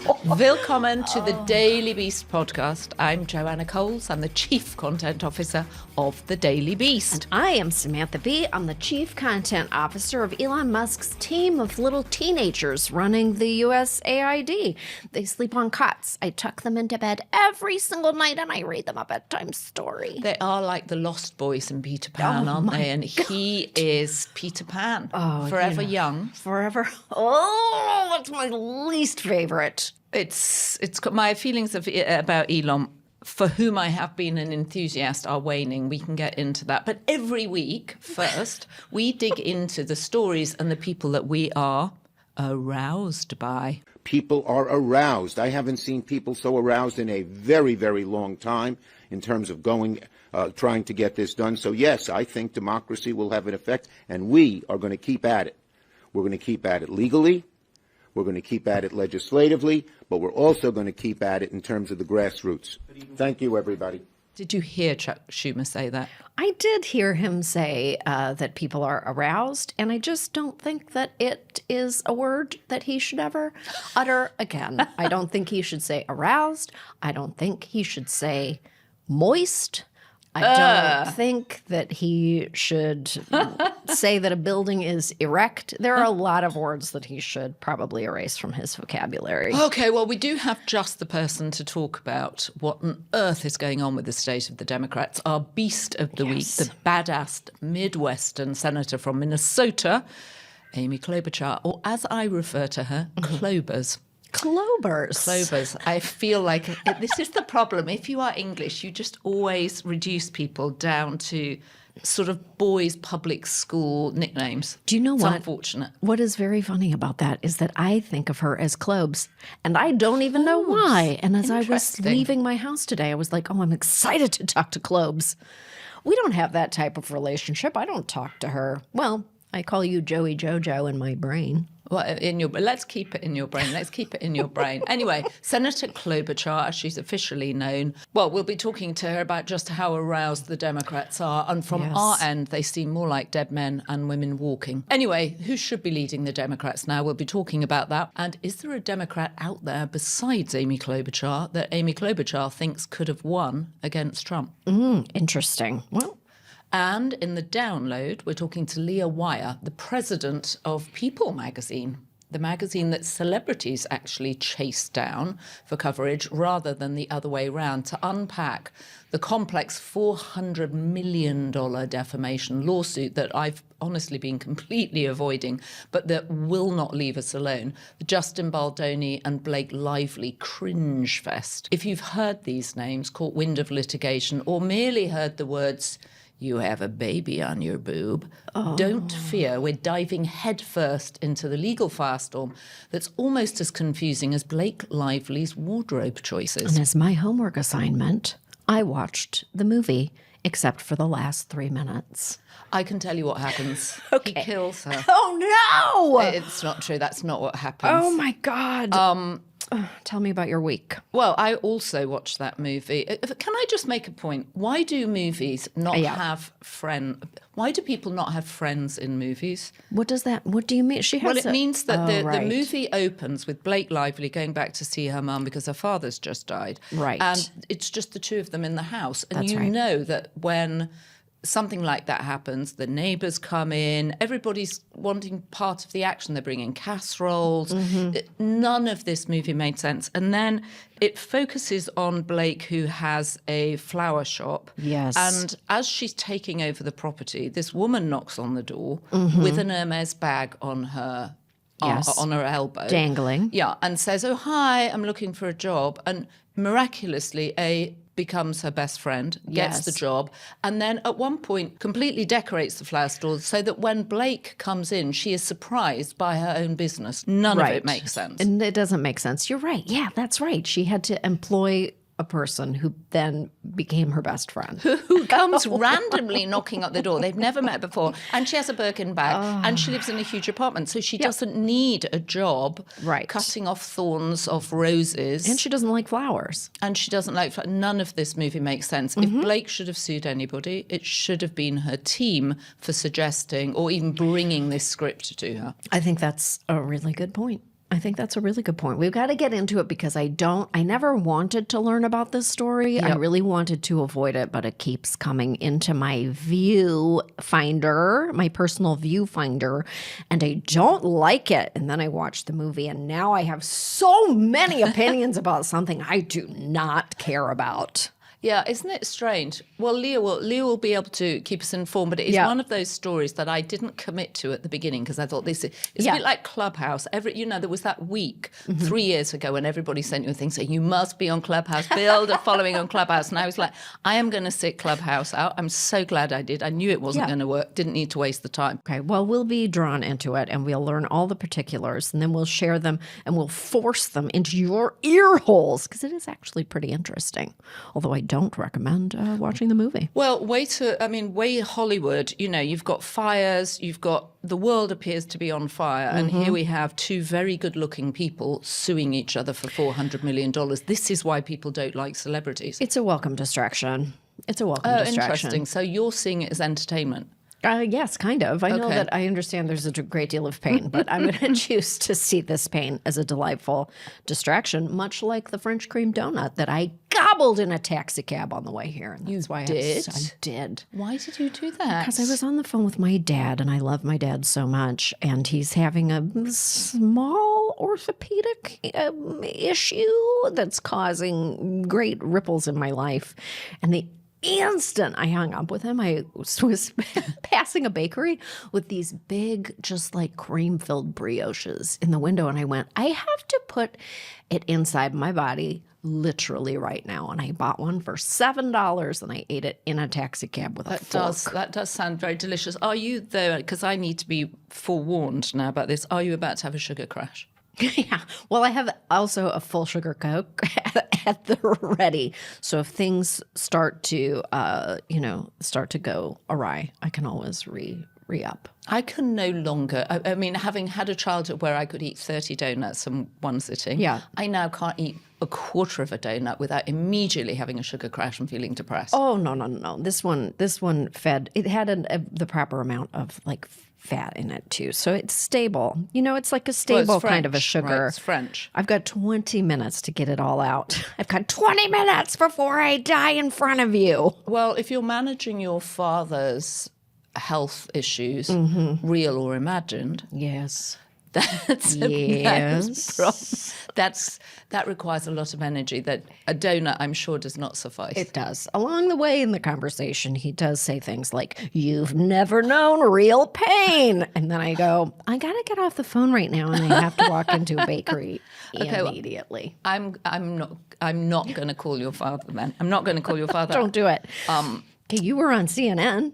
Willkommen to the Daily Beast podcast. I'm Joanna Coles. I'm the Chief Content Officer of the Daily Beast. And I am Samantha B. I'm the Chief Content Officer of Elon Musk's team of little teenagers running the USAID. They sleep on cots. I tuck them into bed every single night and I read them a bedtime story. They are like the Lost Boys in Peter Pan, aren't they? And he is Peter Pan. Forever young. Forever. Oh, that's my least favorite. It's my feelings about Elon, for whom I have been an enthusiast, are waning. We can get into that. But every week, first, we dig into the stories and the people that we are aroused by. People are aroused. I haven't seen people so aroused in a very, very long time in terms of trying to get this done. So, yes, I think democracy will have an effect, and we are going to keep at it. We're going to keep at it legally. We're going to keep at it legislatively, but we're also going to keep at it in terms of the grassroots. Thank you, everybody. Did you hear Chuck Schumer say that? I did hear him say that people are aroused, and I just don't think that it is a word that he should ever utter again. I don't think he should say aroused. I don't think he should say moist. I don't think that he should say that a building is erect. There are a lot of words that he should probably erase from his vocabulary. Okay, well, we do have just the person to talk about what on earth is going on with the state of the Democrats. Our beast of the week, the badass Midwestern senator from Minnesota, Amy Klobuchar, or as I refer to her, Klobers. Clovers. I feel like this is the problem. If you are English, you just always reduce people down to sort of boys' public school nicknames. Do you know it's what? Unfortunate. What is very funny about that is that I think of her as Clobes, and I don't even know why. And as I was leaving my house today, I was like, oh, I'm excited to talk to Clobes. We don't have that type of relationship. I don't talk to her. Well, I call you Joey Jojo in my brain. Well, let's keep it in your brain. Let's keep it in your brain. Anyway, Senator Klobuchar, as she's officially known. Well, we'll be talking to her about just how aroused the Democrats are. And from our end, they seem more like dead men and women walking. Anyway, who should be leading the Democrats now? We'll be talking about that. And is there a Democrat out there besides Amy Klobuchar that Amy Klobuchar thinks could have won against Trump? Interesting. Well, and in the download, we're talking to Leah Wyar, the president of People magazine, the magazine that celebrities actually chase down for coverage rather than the other way around, to unpack the complex $400 million defamation lawsuit that I've honestly been completely avoiding, but that will not leave us alone. The Justin Baldoni and Blake Lively cringe fest. If you've heard these names, caught wind of litigation, or merely heard the words, "You have a baby on your boob," don't fear. We're diving headfirst into the legal firestorm that's almost as confusing as Blake Lively's wardrobe choices. and as my homework assignment, I watched the movie, except for the last 3 minutes. I can tell you what happens. Okay. He kills her. Oh, no! It's not true. That's not what happens. Oh, my God. Tell me about your week. Well, I also watched that movie. Can I just make a point? Why do movies not have friends? Why do people not have friends in movies? What do you mean? She has Well, it means that the movie opens with Blake Lively going back to see her mum because her father's just died. Right. And it's just the two of them in the house. And That's you right. know that when something like that happens, the neighbours come in, everybody's wanting part of the action. They're bringing casseroles. None of this movie made sense. And then it focuses on Blake, who has a flower shop. Yes. And as she's taking over the property, this woman knocks on the door with an Hermes bag on her on her elbow. Dangling. Yeah, and says, "Oh, hi, I'm looking for a job." And miraculously, becomes her best friend, gets the job, and then at one point completely decorates the flower store so that when Blake comes in, she is surprised by her own business. None of it makes sense. And it doesn't make sense. You're right. Yeah, that's right. She had to employ a person who then became her best friend. Who comes randomly knocking at the door. They've never met before. And she has a Birkin bag and she lives in a huge apartment. So she doesn't need a job cutting off thorns off roses. And she doesn't like flowers. And she doesn't like none of this movie makes sense. If Blake should have sued anybody, it should have been her team for suggesting or even bringing this script to her. I think that's a really good point. I think that's a really good point. We've got to get into it because I never wanted to learn about this story. I really wanted to avoid it, but it keeps coming into my viewfinder, my personal viewfinder, and I don't like it. And then I watched the movie, and now I have so many opinions about something I do not care about. Yeah, isn't it strange? Well, Leah will be able to keep us informed, but it is one of those stories that I didn't commit to at the beginning because I thought it's a bit like Clubhouse. There was that week 3 years ago when everybody sent you a thing saying you must be on Clubhouse, build a following on Clubhouse, and I was like, I am going to sit Clubhouse out. I'm so glad I did. I knew it wasn't going to work. Didn't need to waste the time. Okay, well, we'll be drawn into it, and we'll learn all the particulars, and then we'll share them, and we'll force them into your ear holes because it is actually pretty interesting. Although I don't recommend watching the movie. Well, way Hollywood, you've got fires, the world appears to be on fire, and here we have two very good-looking people suing each other for $400 million. This is why people don't like celebrities. It's a welcome distraction. Interesting. So you're seeing it as entertainment. Yes, kind of. I know that I understand there's a great deal of pain, but I'm going to choose to see this pain as a delightful distraction, much like the French cream donut that I gobbled in a taxi cab on the way here. And that's why I did. Why did you do that? Because I was on the phone with my dad, and I love my dad so much, and he's having a small orthopedic issue that's causing great ripples in my life. And the instant I hung up with him, I was passing a bakery with these big, just like cream-filled brioches in the window, and I went, I have to put it inside my body literally right now. And I bought one for $7, and I ate it in a taxi cab with a fork. That does sound very delicious. Are you there, because I need to be forewarned now about this, are you about to have a sugar crash? Yeah. Well, I have also a full sugar Coke at the ready. So if things start to, go awry, I can always re-up. I can no longer, I mean, having had a childhood where I could eat 30 donuts in one sitting, I now can't eat a quarter of a donut without immediately having a sugar crash and feeling depressed. Oh, no. This one it had the proper amount of like fat in it too. So it's stable. It's like a stable kind of a sugar. Right, it's French. I've got 20 minutes to get it all out. I've got 20 minutes before I die in front of you. Well, if you're managing your father's health issues, real or imagined. Yes. That requires a lot of energy that a donut, I'm sure, does not suffice. It does. Along the way in the conversation, he does say things like, "You've never known real pain." And then I go, I got to get off the phone right now, and I have to walk into a bakery immediately. I'm not going to call your father, then. I'm not going to call your father. Don't do it. Okay, you were on CNN.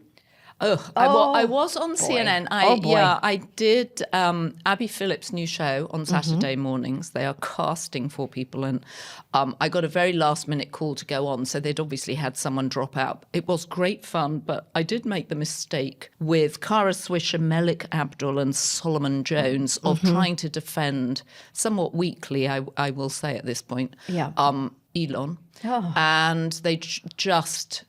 I was on CNN. I did Abby Phillips' new show on Saturday mornings. They are casting for people, and I got a very last-minute call to go on, so they'd obviously had someone drop out. It was great fun, but I did make the mistake with Kara Swisher, Melik Abdul, and Solomon Jones of trying to defend, somewhat weakly, I will say at this point, Elon. And they just...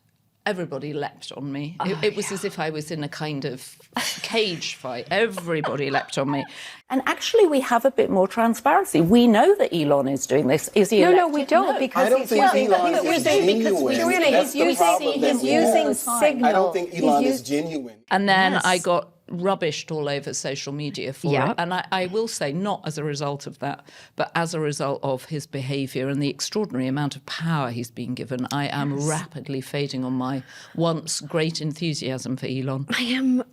Everybody leapt on me. It was as if I was in a kind of cage fight. Everybody leapt on me. And actually, we have a bit more transparency. We know that Elon is doing this. Is he elected? No, we don't, because I don't think Elon is genuine. He's using signal. I don't think Elon is genuine. And then I got rubbished all over social media for it. And I will say, not as a result of that, but as a result of his behaviour and the extraordinary amount of power he's been given, I am rapidly fading on my once great enthusiasm for Elon. I am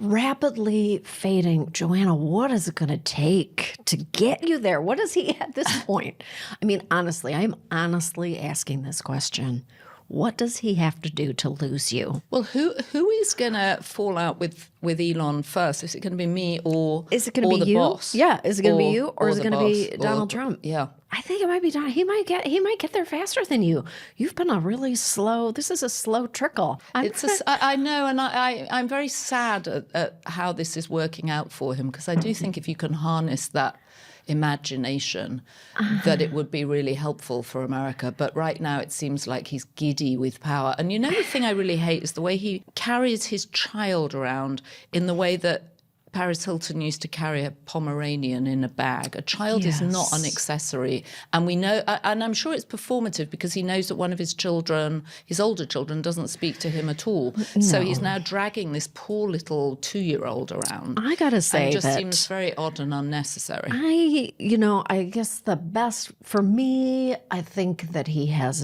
rapidly fading. Joanna, what is it going to take to get you there? What is he at this point? I mean, honestly, I'm honestly asking this question. What does he have to do to lose you? Well, who is going to fall out with Elon first? Is it going to be me or is it going to be the you? Boss? Yeah, is it going to be you or is it going to be Donald Trump? Yeah, I think it might be Donald. He might get there faster than you. You've been a really slow. This is a slow trickle. I know, and I'm very sad at how this is working out for him, because I do think if you can harness that imagination, that it would be really helpful for America. But right now it seems like he's giddy with power. And the thing I really hate is the way he carries his child around in the way that Paris Hilton used to carry a Pomeranian in a bag. A child is not an accessory. And we know, and I'm sure it's performative because he knows that one of his children, his older children, doesn't speak to him at all. No. So he's now dragging this poor little 2-year-old around. I gotta say, and it just that seems very odd and unnecessary. I guess the best for me, I think that he has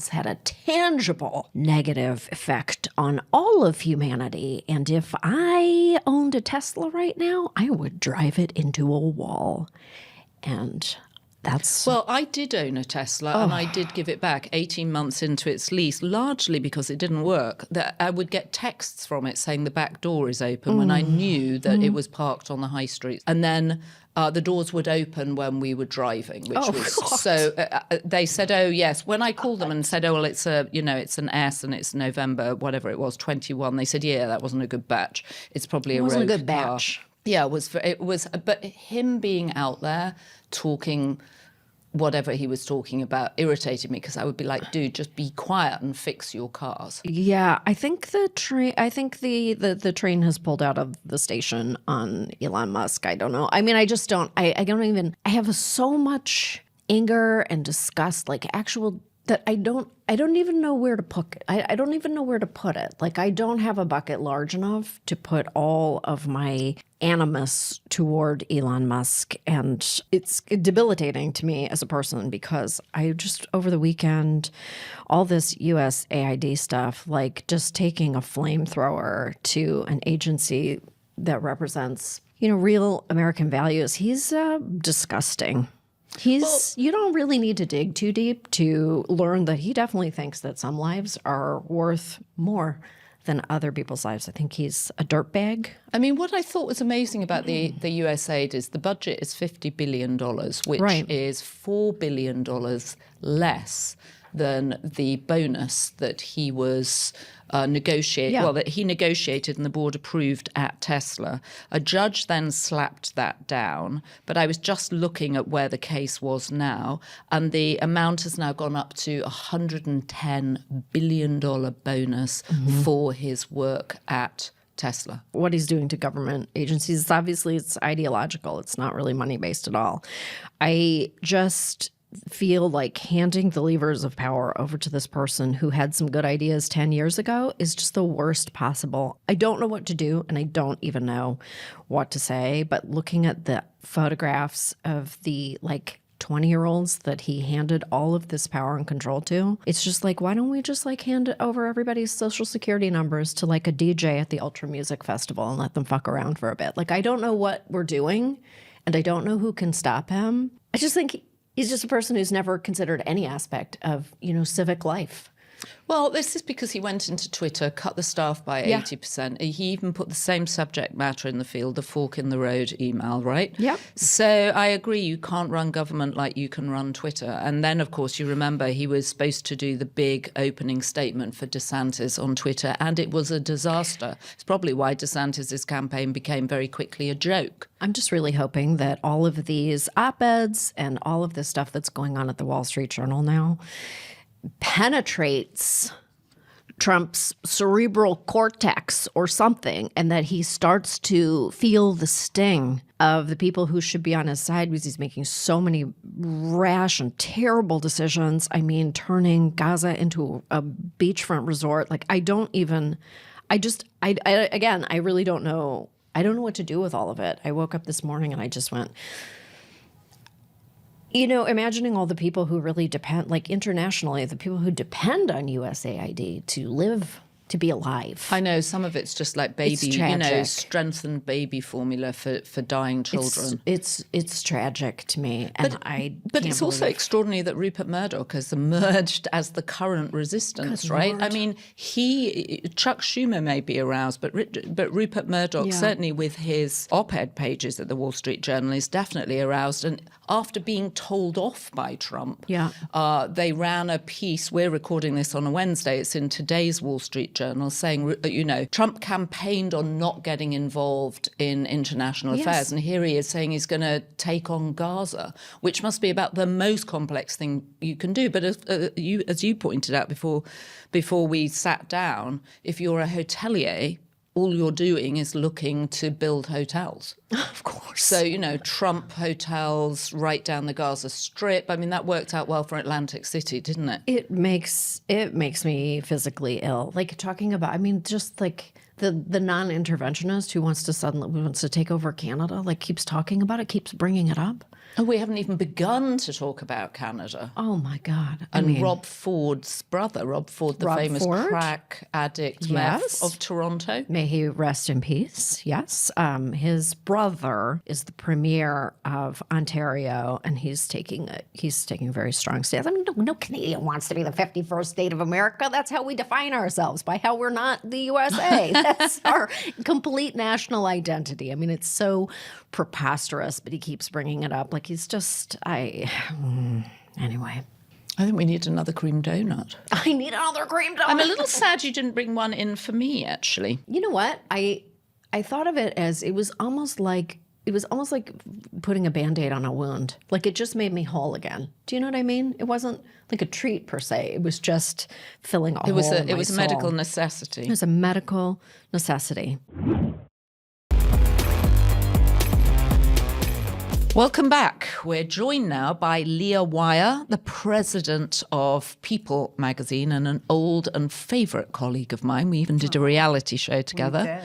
had a tangible negative effect on all of humanity. And if I owned a Tesla right now, I would drive it into a wall. And that's... Well, I did own a Tesla and I did give it back 18 months into its lease, largely because it didn't work. That I would get texts from it saying the back door is open when I knew that it was parked on the high street. And then the doors would open when we were driving, which was God. So they said, oh, yes. When I called them and said, oh, well, it's it's an S and it's November, whatever it was, 21. They said, yeah, that wasn't a good batch. It's probably a rogue car. It wasn't a good batch. Yeah, it was. But him being out there talking whatever he was talking about irritated me because I would be like, dude, just be quiet and fix your cars. Yeah, I think the train has pulled out of the station on Elon Musk. I don't know. I mean, I just don't. I have so much anger and disgust, that I don't even know where to put it. I don't even know where to put it. Like, I don't have a bucket large enough to put all of my animus toward Elon Musk. And it's debilitating to me as a person because I just, over the weekend, all this USAID stuff, like just taking a flamethrower to an agency that represents, real American values, he's disgusting. You don't really need to dig too deep to learn that he definitely thinks that some lives are worth more than other people's lives. I think he's a dirtbag. I mean, what I thought was amazing about the USAID is the budget is $50 billion, which is $4 billion less than the bonus that he was that he negotiated and the board approved at Tesla. A judge then slapped that down, but I was just looking at where the case was now, and the amount has now gone up to $110 billion bonus for his work at Tesla. What he's doing to government agencies, it's ideological. It's not really money-based at all. I just feel like handing the levers of power over to this person who had some good ideas 10 years ago is just the worst possible. I don't know what to do, and I don't even know what to say, but looking at the photographs of the 20-year-olds that he handed all of this power and control to, it's just like, why don't we just hand it over everybody's social security numbers to a DJ at the Ultra Music Festival and let them fuck around for a bit? I don't know what we're doing, and I don't know who can stop him. I just think he's just a person who's never considered any aspect of, civic life. Well, this is because he went into Twitter, cut the staff by 80%. He even put the same subject matter in the field, the fork in the road email, right? Yep. So I agree, you can't run government like you can run Twitter. And then, of course, you remember he was supposed to do the big opening statement for DeSantis on Twitter, and it was a disaster. It's probably why DeSantis' campaign became very quickly a joke. I'm just really hoping that all of these op-eds and all of this stuff that's going on at the Wall Street Journal now penetrates Trump's cerebral cortex or something, and that he starts to feel the sting of the people who should be on his side because he's making so many rash and terrible decisions. I mean, turning Gaza into a beachfront resort. I really don't know. I don't know what to do with all of it. I woke up this morning and I just went, imagining all the people who really depend, internationally, the people who depend on USAID to live, to be alive. I know some of it's just like baby, strengthened baby formula for dying children. It's tragic to me, but it's also extraordinary that Rupert Murdoch has emerged as the current resistance, right? Lord. I mean, Chuck Schumer may be aroused, but Rupert Murdoch, certainly with his op-ed pages at the Wall Street Journal, is definitely aroused. And after being told off by Trump, they ran a piece. We're recording this on a Wednesday. It's in today's Wall Street Journal saying, Trump campaigned on not getting involved in international affairs. And here he is saying he's going to take on Gaza, which must be about the most complex thing you can do. But as you pointed out before we sat down, if you're a hotelier all you're doing is looking to build hotels. Of course. So, Trump hotels right down the Gaza Strip. I mean, that worked out well for Atlantic City, didn't it? It makes me physically ill. Like talking about, I mean, just like the non-interventionist who wants to take over Canada, like keeps talking about it, keeps bringing it up. And we haven't even begun to talk about Canada. Oh my God. And Rob Ford's brother, Rob Ford, the famous crack addict meth of Toronto. May he rest in peace. Yes. His brother is the premier of Ontario, and he's taking a very strong stance. I mean, no Canadian wants to be the 51st state of America. That's how we define ourselves, by how we're not the USA. That's our complete national identity. I mean, it's so preposterous, but he keeps bringing it up. Like he's just, anyway. I think we need another cream donut. I need another cream donut. I'm a little sad you didn't bring one in for me, actually. You know what? I thought of it as it was almost like putting a Band-Aid on a wound. Like it just made me whole again. Do you know what I mean? It wasn't like a treat per se. It was just filling a hole in my soul. It was a medical necessity. It was a medical necessity. Welcome back. We're joined now by Leah Wyar, the president of People magazine and an old and favourite colleague of mine. We even did a reality show together.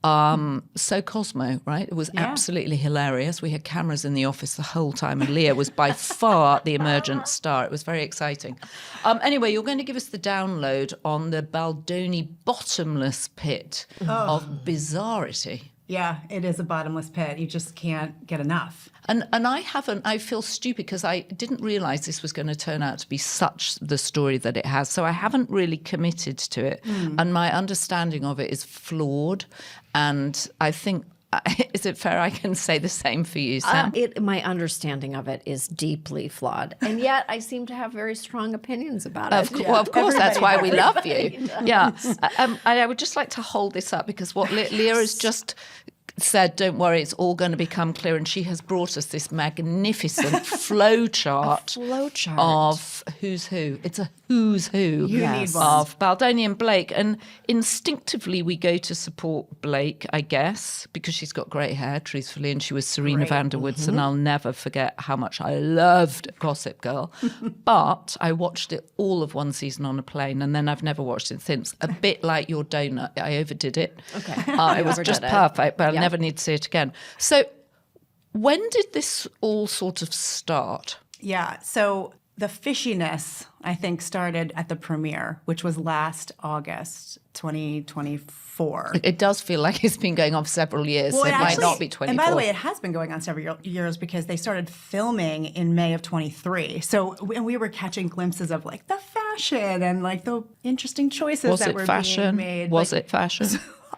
So Cosmo, right? It was absolutely hilarious. We had cameras in the office the whole time, and Leah was by far the emergent star. It was very exciting. Anyway, you're going to give us the download on the Baldoni bottomless pit of bizarrety. Yeah, it is a bottomless pit. You just can't get enough. And I feel stupid because I didn't realize this was going to turn out to be such the story that it has. So I haven't really committed to it. And my understanding of it is flawed. And I think, is it fair I can say the same for you, Sam? My understanding of it is deeply flawed. And yet I seem to have very strong opinions about it. Well, of course, that's why we love you. Yeah. I would just like to hold this up because what Leah has just said, don't worry, it's all going to become clear. And she has brought us this magnificent flow chart of who's who. It's a who's who of Baldoni and Blake. And instinctively we go to support Blake, I guess, because she's got great hair, truthfully, and she was Serena Vanderwoods, and I'll never forget how much I loved Gossip Girl. But I watched it all of one season on a plane, and then I've never watched it since. A bit like your donut. I overdid it. Okay. It was just perfect, but I'll never need to see it again. So when did this all sort of start? Yeah, so the fishiness, I think, started at the premiere, which was last August 2024. It does feel like it's been going on for several years. Well, so it might not be 24. And by the way, it has been going on several years because they started filming in May of 23. So and we were catching glimpses of like the fashion and like the interesting choices that were being made. Was it fashion?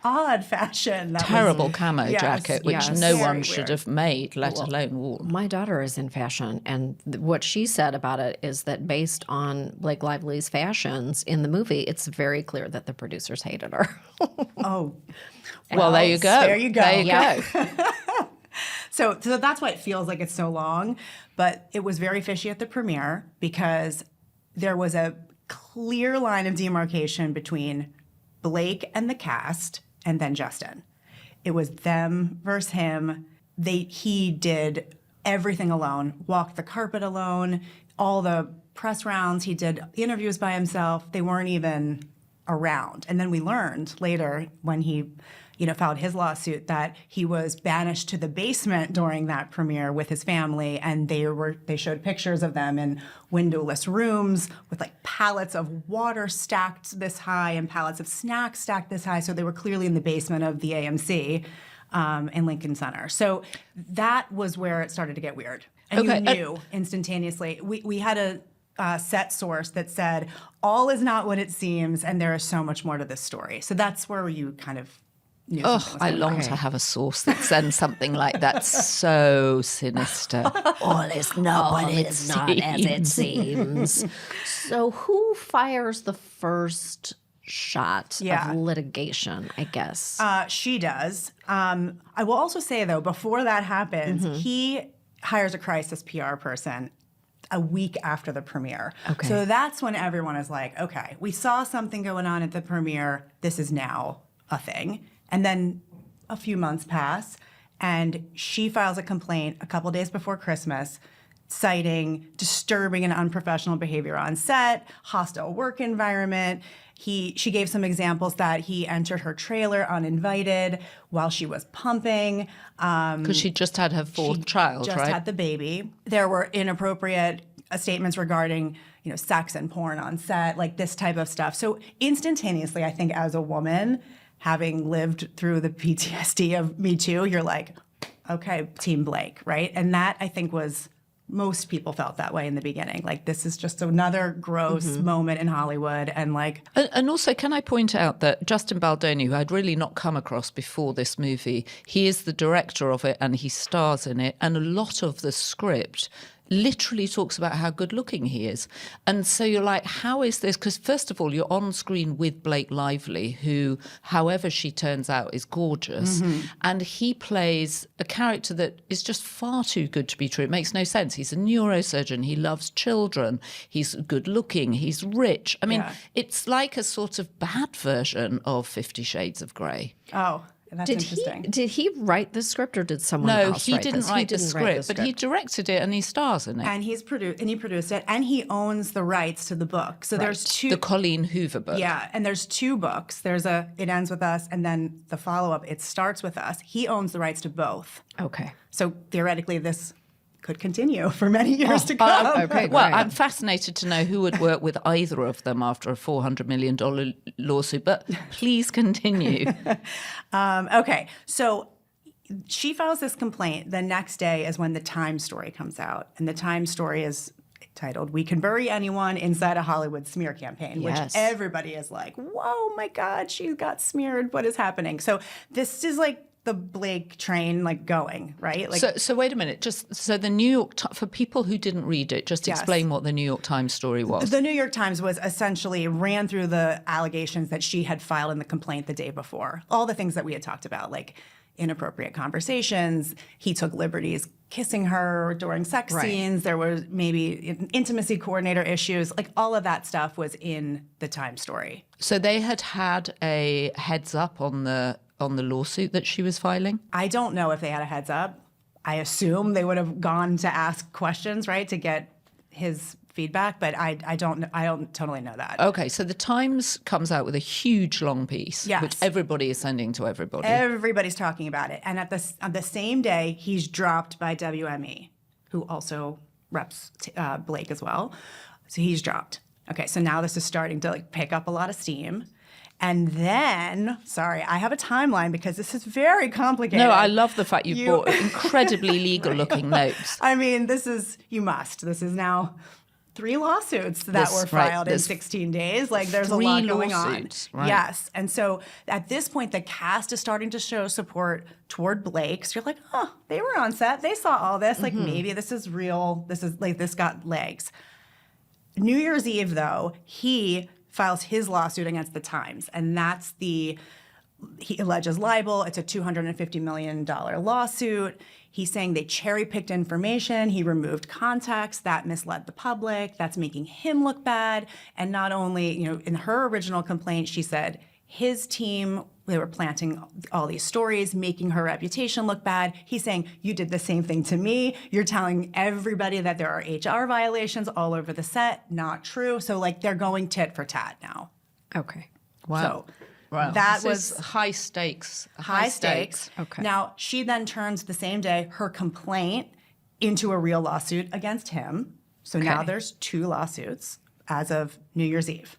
Odd fashion. Terrible camo jacket, which no one should weird. have made, let alone worn. My daughter is in fashion, and what she said about it is that based on Blake Lively's fashions in the movie, it's very clear that the producers hated her. Well, there you go. There you go. There you go. So that's why it feels like it's so long. But it was very fishy at the premiere because there was a clear line of demarcation between Blake and the cast and then Justin. It was them versus him. He did everything alone, walked the carpet alone, all the press rounds. He did interviews by himself. They weren't even around. And then we learned later when he filed his lawsuit that he was banished to the basement during that premiere with his family, and they showed pictures of them in windowless rooms with like pallets of water stacked this high and pallets of snacks stacked this high. So they were clearly in the basement of the AMC in Lincoln Center. So that was where it started to get weird. And you knew instantaneously. We had a set source that said, all is not what it seems, and there is so much more to this story. So that's where you kind of knew. I long to have a source that sends something like that so sinister. All is not what it's not as it seems. So who fires the first shot of litigation, I guess? She does. I will also say, though, before that happens, he hires a crisis PR person a week after the premiere. Okay. So that's when everyone is like, okay, we saw something going on at the premiere. This is now a thing. And then a few months pass, and she files a complaint a couple days before Christmas citing disturbing and unprofessional behavior on set, hostile work environment. She gave some examples that he entered her trailer uninvited while she was pumping. Because she just had her fourth child, just right? had the baby. There were inappropriate statements regarding, sex and porn on set, like this type of stuff. So instantaneously, I think as a woman, having lived through the PTSD of Me Too, you're like, okay, Team Blake, right? And that, I think, was most people felt that way in the beginning. Like, this is just another gross moment in Hollywood. And And also, can I point out that Justin Baldoni, who I'd really not come across before this movie, he is the director of it and he stars in it. And a lot of the script literally talks about how good looking he is. And so you're like, how is this? Because first of all, you're on screen with Blake Lively, who, however she turns out, is gorgeous. And he plays a character that is just far too good to be true. It makes no sense. He's a neurosurgeon. He loves children. He's good looking. He's rich. I mean, it's like a sort of bad version of 50 Shades of Grey. oh, that's interesting. Did he write the script or did someone No, else he write didn't this? write the script, but he directed it and he stars in it. And he produced it, and he owns the rights to the book. So there's two. The Colleen Hoover book. Yeah, and there's two books. There's It Ends With Us, and then the follow-up, It Starts With Us. He owns the rights to both. Okay. So theoretically, this could continue for many years to come. Okay, Well, great. I'm fascinated to know who would work with either of them after a $400 million lawsuit, but please continue. Okay, so she files this complaint. The next day is when the Times story comes out. And the Times story is titled, "We Can Bury Anyone Inside a Hollywood Smear Campaign," which everybody is like, whoa, my God, she got smeared. What is happening? So this is like the Blake train going, right? Like, So wait a minute. Just so the New York for people who didn't read it, just explain what the New York Times story was. The New York Times was essentially ran through the allegations that she had filed in the complaint the day before. All the things that we had talked about, like inappropriate conversations. He took liberties kissing her during sex scenes. There was maybe intimacy coordinator issues. Like all of that stuff was in the Times story. So they had a heads up on the lawsuit that she was filing? I don't know if they had a heads up. I assume they would have gone to ask questions, right, to get his feedback, but I don't totally know that. Okay, so the Times comes out with a huge long piece, which everybody is sending to everybody. Everybody's talking about it. And on the same day, he's dropped by WME, who also reps Blake as well. So he's dropped. Okay, so now this is starting to pick up a lot of steam. And then, sorry, I have a timeline because this is very complicated. No, I love the fact you brought incredibly legal-looking notes. I mean, this is now 3 lawsuits that were filed in 16 days. Like, there's a lot going on. Right. Yes. And so at this point, the cast is starting to show support toward Blake. So you're like, oh, they were on set. They saw all this. Like, maybe this is real. This got legs. New Year's Eve, though, he files his lawsuit against the Times. And that's he alleges libel. It's a $250 million lawsuit. He's saying they cherry-picked information. He removed context. That misled the public. That's making him look bad. And not only, in her original complaint, she said his team, they were planting all these stories, making her reputation look bad. He's saying, you did the same thing to me. You're telling everybody that there are HR violations all over the set. Not true. So, they're going tit for tat now. Okay. Wow. So That was high stakes. High stakes. Okay. Now, she then turns the same day her complaint into a real lawsuit against him. So now there's 2 lawsuits as of New Year's Eve.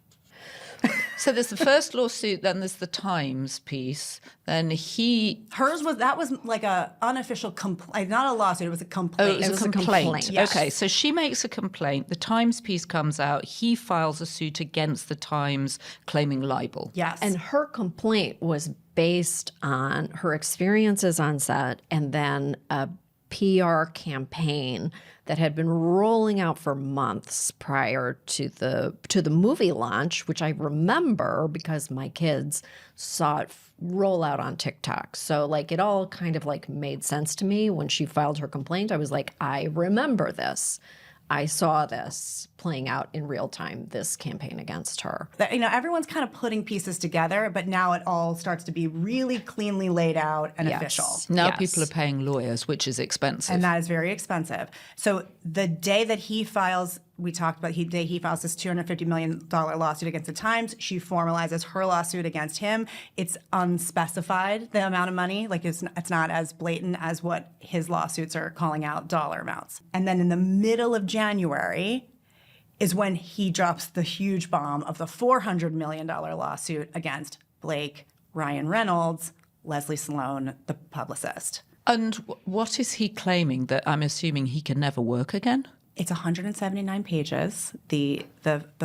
So there's the first lawsuit, then there's the Times piece. Then Hers was like a unofficial complaint, not a lawsuit. It was a complaint. it was a complaint. Yes. Okay, so she makes a complaint. The Times piece comes out. He files a suit against the Times claiming libel. Yes. And her complaint was based on her experiences on set and then a PR campaign that had been rolling out for months prior to the movie launch, which I remember because my kids saw it roll out on TikTok. So it all kind of made sense to me when she filed her complaint. I was like, I remember this. I saw this playing out in real time, this campaign against her. Everyone's kind of putting pieces together, but now it all starts to be really cleanly laid out and official. Now people are paying lawyers, which is expensive. And that is very expensive. So the day that he files, we talked about the day he files this $250 million lawsuit against the Times, she formalizes her lawsuit against him. It's unspecified, the amount of money. Like it's not as blatant as what his lawsuits are calling out dollar amounts. And then in the middle of January is when he drops the huge bomb of the $400 million lawsuit against Blake, Ryan Reynolds, Leslie Sloan, the publicist. And what is he claiming? That I'm assuming he can never work again? It's 179 pages, the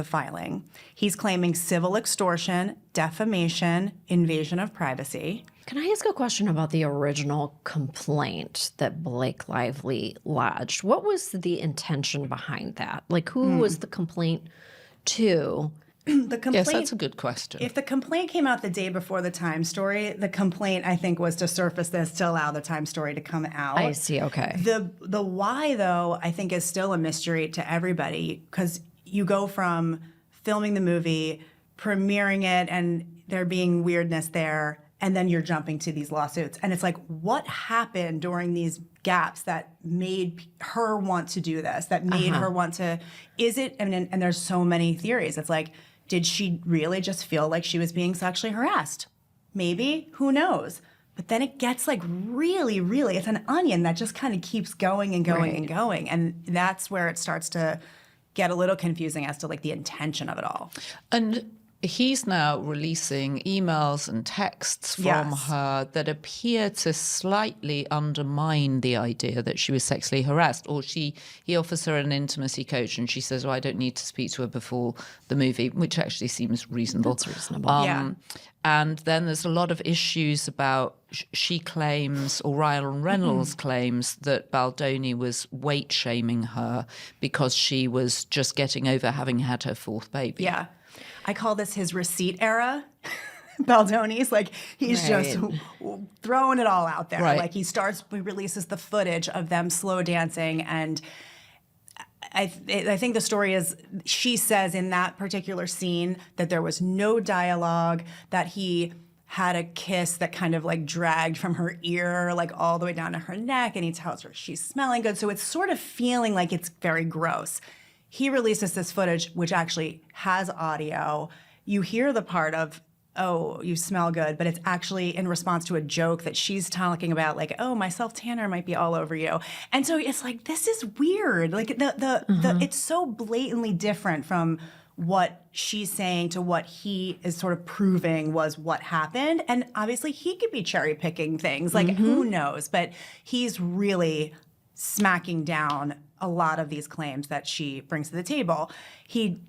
filing. He's claiming civil extortion, defamation, invasion of privacy. Can I ask a question about the original complaint that Blake Lively lodged? What was the intention behind that? Like, who was the complaint to? The complaint, yes, that's a good question. If the complaint came out the day before the Time story, the complaint, I think, was to surface this to allow the Time story to come out. I see, okay. The why, though, I think is still a mystery to everybody, because you go from filming the movie, premiering it, and there being weirdness there, and then you're jumping to these lawsuits. And it's like, what happened during these gaps that made her want to do this, that made her want to, is it, and there's so many theories. It's like, did she really just feel like she was being sexually harassed? Maybe, who knows? But then it gets like really, really, it's an onion that just kind of keeps going and going and going. And that's where it starts to get a little confusing as to like the intention of it all. And he's now releasing emails and texts from her that appear to slightly undermine the idea that she was sexually harassed. Or he offers her an intimacy coach and she says, I don't need to speak to her before the movie, which actually seems reasonable. That's reasonable. And then there's a lot of issues about, she claims, or Ryan Reynolds claims, that Baldoni was weight shaming her because she was just getting over having had her fourth baby. Yeah. I call this his receipt era. Baldoni's like, he's just throwing it all out there. Like he releases the footage of them slow dancing. And I think the story is, she says in that particular scene that there was no dialogue, that he had a kiss that kind of like dragged from her ear, like all the way down to her neck. And he tells her she's smelling good. So it's sort of feeling like it's very gross. He releases this footage, which actually has audio. You hear the part of, oh, you smell good, but it's actually in response to a joke that she's talking about, like, oh, my self-tanner might be all over you. And so it's like, this is weird. Like, it's so blatantly different from what she's saying to what he is sort of proving was what happened. And obviously, he could be cherry-picking things. Like, who knows? But he's really smacking down a lot of these claims that she brings to the table. He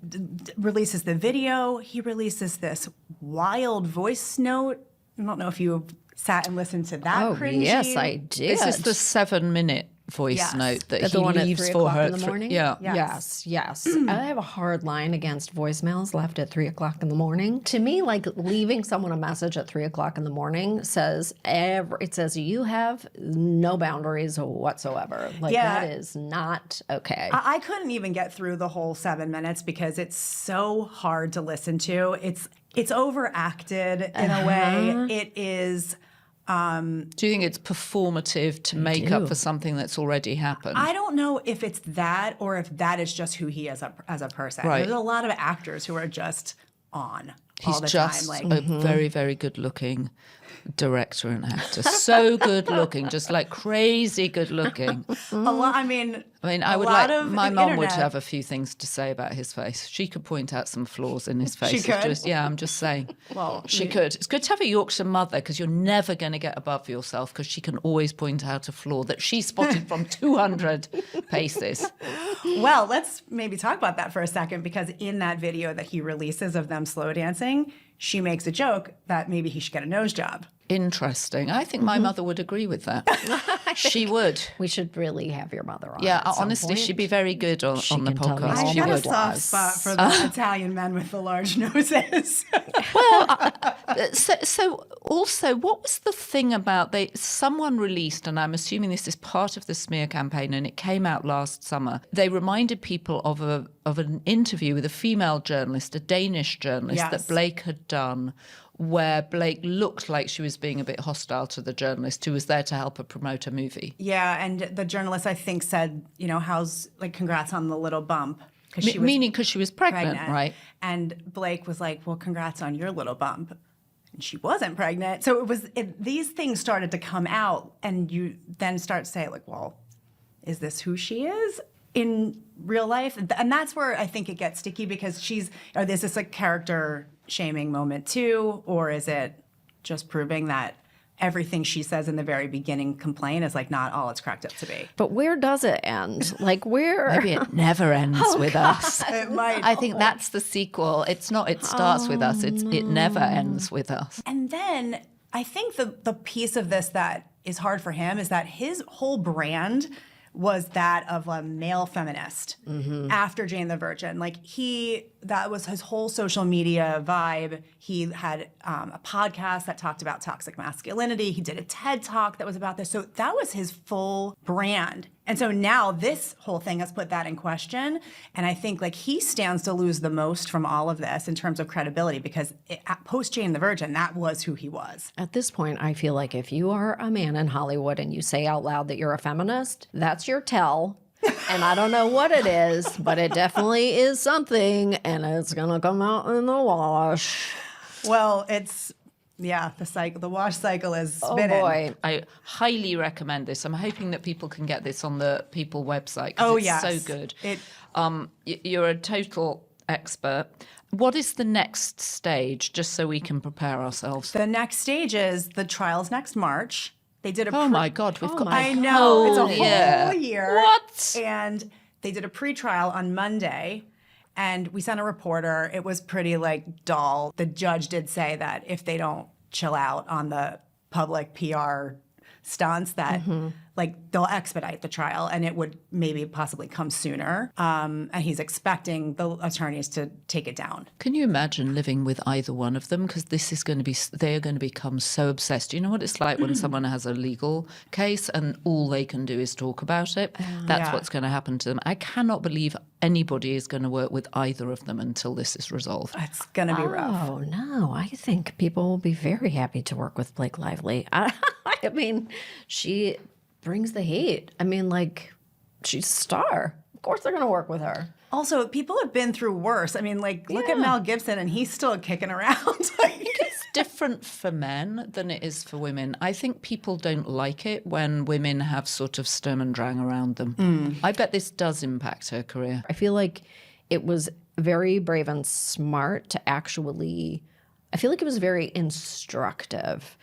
releases the video. He releases this wild voice note. I don't know if you sat and listened to that. Oh, cringy. yes, I did. Is this the 7-minute voice note that the he one leaves at 3 for o'clock her? in the morning? Yes. I have a hard line against voicemails left at 3 o'clock in the morning. To me, like leaving someone a message at 3 o'clock in the morning says you have no boundaries whatsoever. Like that is not okay. I couldn't even get through the whole 7 minutes because it's so hard to listen to. It's overacted in a way. It is. Do you think it's performative to make up for something that's already happened? I don't know if it's that or if that is just who he is as a person. Right. There's a lot of actors who are just on He's all the just time. Like, a very, very good-looking director and actor. So good-looking, just like crazy good-looking. a lot. I mean, I would like my mum would have a few things to say about his face. She could point out some flaws in his face. She could? I'm just saying. Well, she could. It's good to have a Yorkshire mother because you're never going to get above yourself because she can always point out a flaw that she spotted from 200 paces. Well, let's maybe talk about that for a second, because in that video that he releases of them slow dancing, she makes a joke that maybe he should get a nose job. Interesting. I think my mother would agree with that. She would. We should really have your mother on. Yeah, at some honestly, point. she'd be very good on the can tell me podcast. all I She got a would. soft spot for the Italian men with the large noses. So also, what was the thing about someone released, and I'm assuming this is part of the smear campaign, and it came out last summer. They reminded people of an interview with a female journalist, a Danish journalist, Yes. that Blake had done, where Blake looked like she was being a bit hostile to the journalist who was there to help her promote a movie. Yeah, and the journalist, I think, said, how's, congrats on the little bump. Meaning because she was pregnant, right? And Blake was like, well, congrats on your little bump. And she wasn't pregnant. So these things started to come out, and you then start to say, well, is this who she is in real life? And that's where I think it gets sticky, because is this a character shaming moment too, or is it just proving that everything she says in the very beginning complaint is not all it's cracked up to be? But where does it end? Where? Maybe it never ends with us. It might. I think that's the sequel. It's not, it starts with us. It never ends with us. And then I think the piece of this that is hard for him is that his whole brand was that of a male feminist after Jane the Virgin. That was his whole social media vibe. He had a podcast that talked about toxic masculinity. He did a TED Talk that was about this. So that was his full brand. And so now this whole thing has put that in question. And I think he stands to lose the most from all of this in terms of credibility, because post Jane the Virgin, that was who he was. At this point, I feel like if you are a man in Hollywood and you say out loud that you're a feminist, that's your tell. And I don't know what it is, but it definitely is something, and it's going to come out in the wash. Well, the wash cycle is spinning. Oh boy. I highly recommend this. I'm hoping that people can get this on the People website, 'cause Oh, it's yes. so good. You're a total expert. What is the next stage, just so we can prepare ourselves? The next stage is the trial's next March. They did a Oh my God, we've got I a know, it's a whole year. whole year. What? And they did a pre-trial on Monday, and we sent a reporter. It was pretty dull. The judge did say that if they don't chill out on the public PR stunts, that they'll expedite the trial, and it would maybe possibly come sooner. And he's expecting the attorneys to take it down. Can you imagine living with either one of them? Because they are going to become so obsessed. You know what it's like when someone has a legal case and all they can do is talk about it? That's what's going to happen to them. I cannot believe anybody is going to work with either of them until this is resolved. It's going to be rough. Oh, no. I think people will be very happy to work with Blake Lively. I mean, she brings the heat. I mean, she's a star. Of course they're going to work with her. Also, people have been through worse. I mean, look at Mel Gibson, and he's still kicking around. It's different for men than it is for women. I think people don't like it when women have sort of Sturm und Drang around them. I bet this does impact her career. I feel like it was very brave and smart to actually, I feel like it was very instructive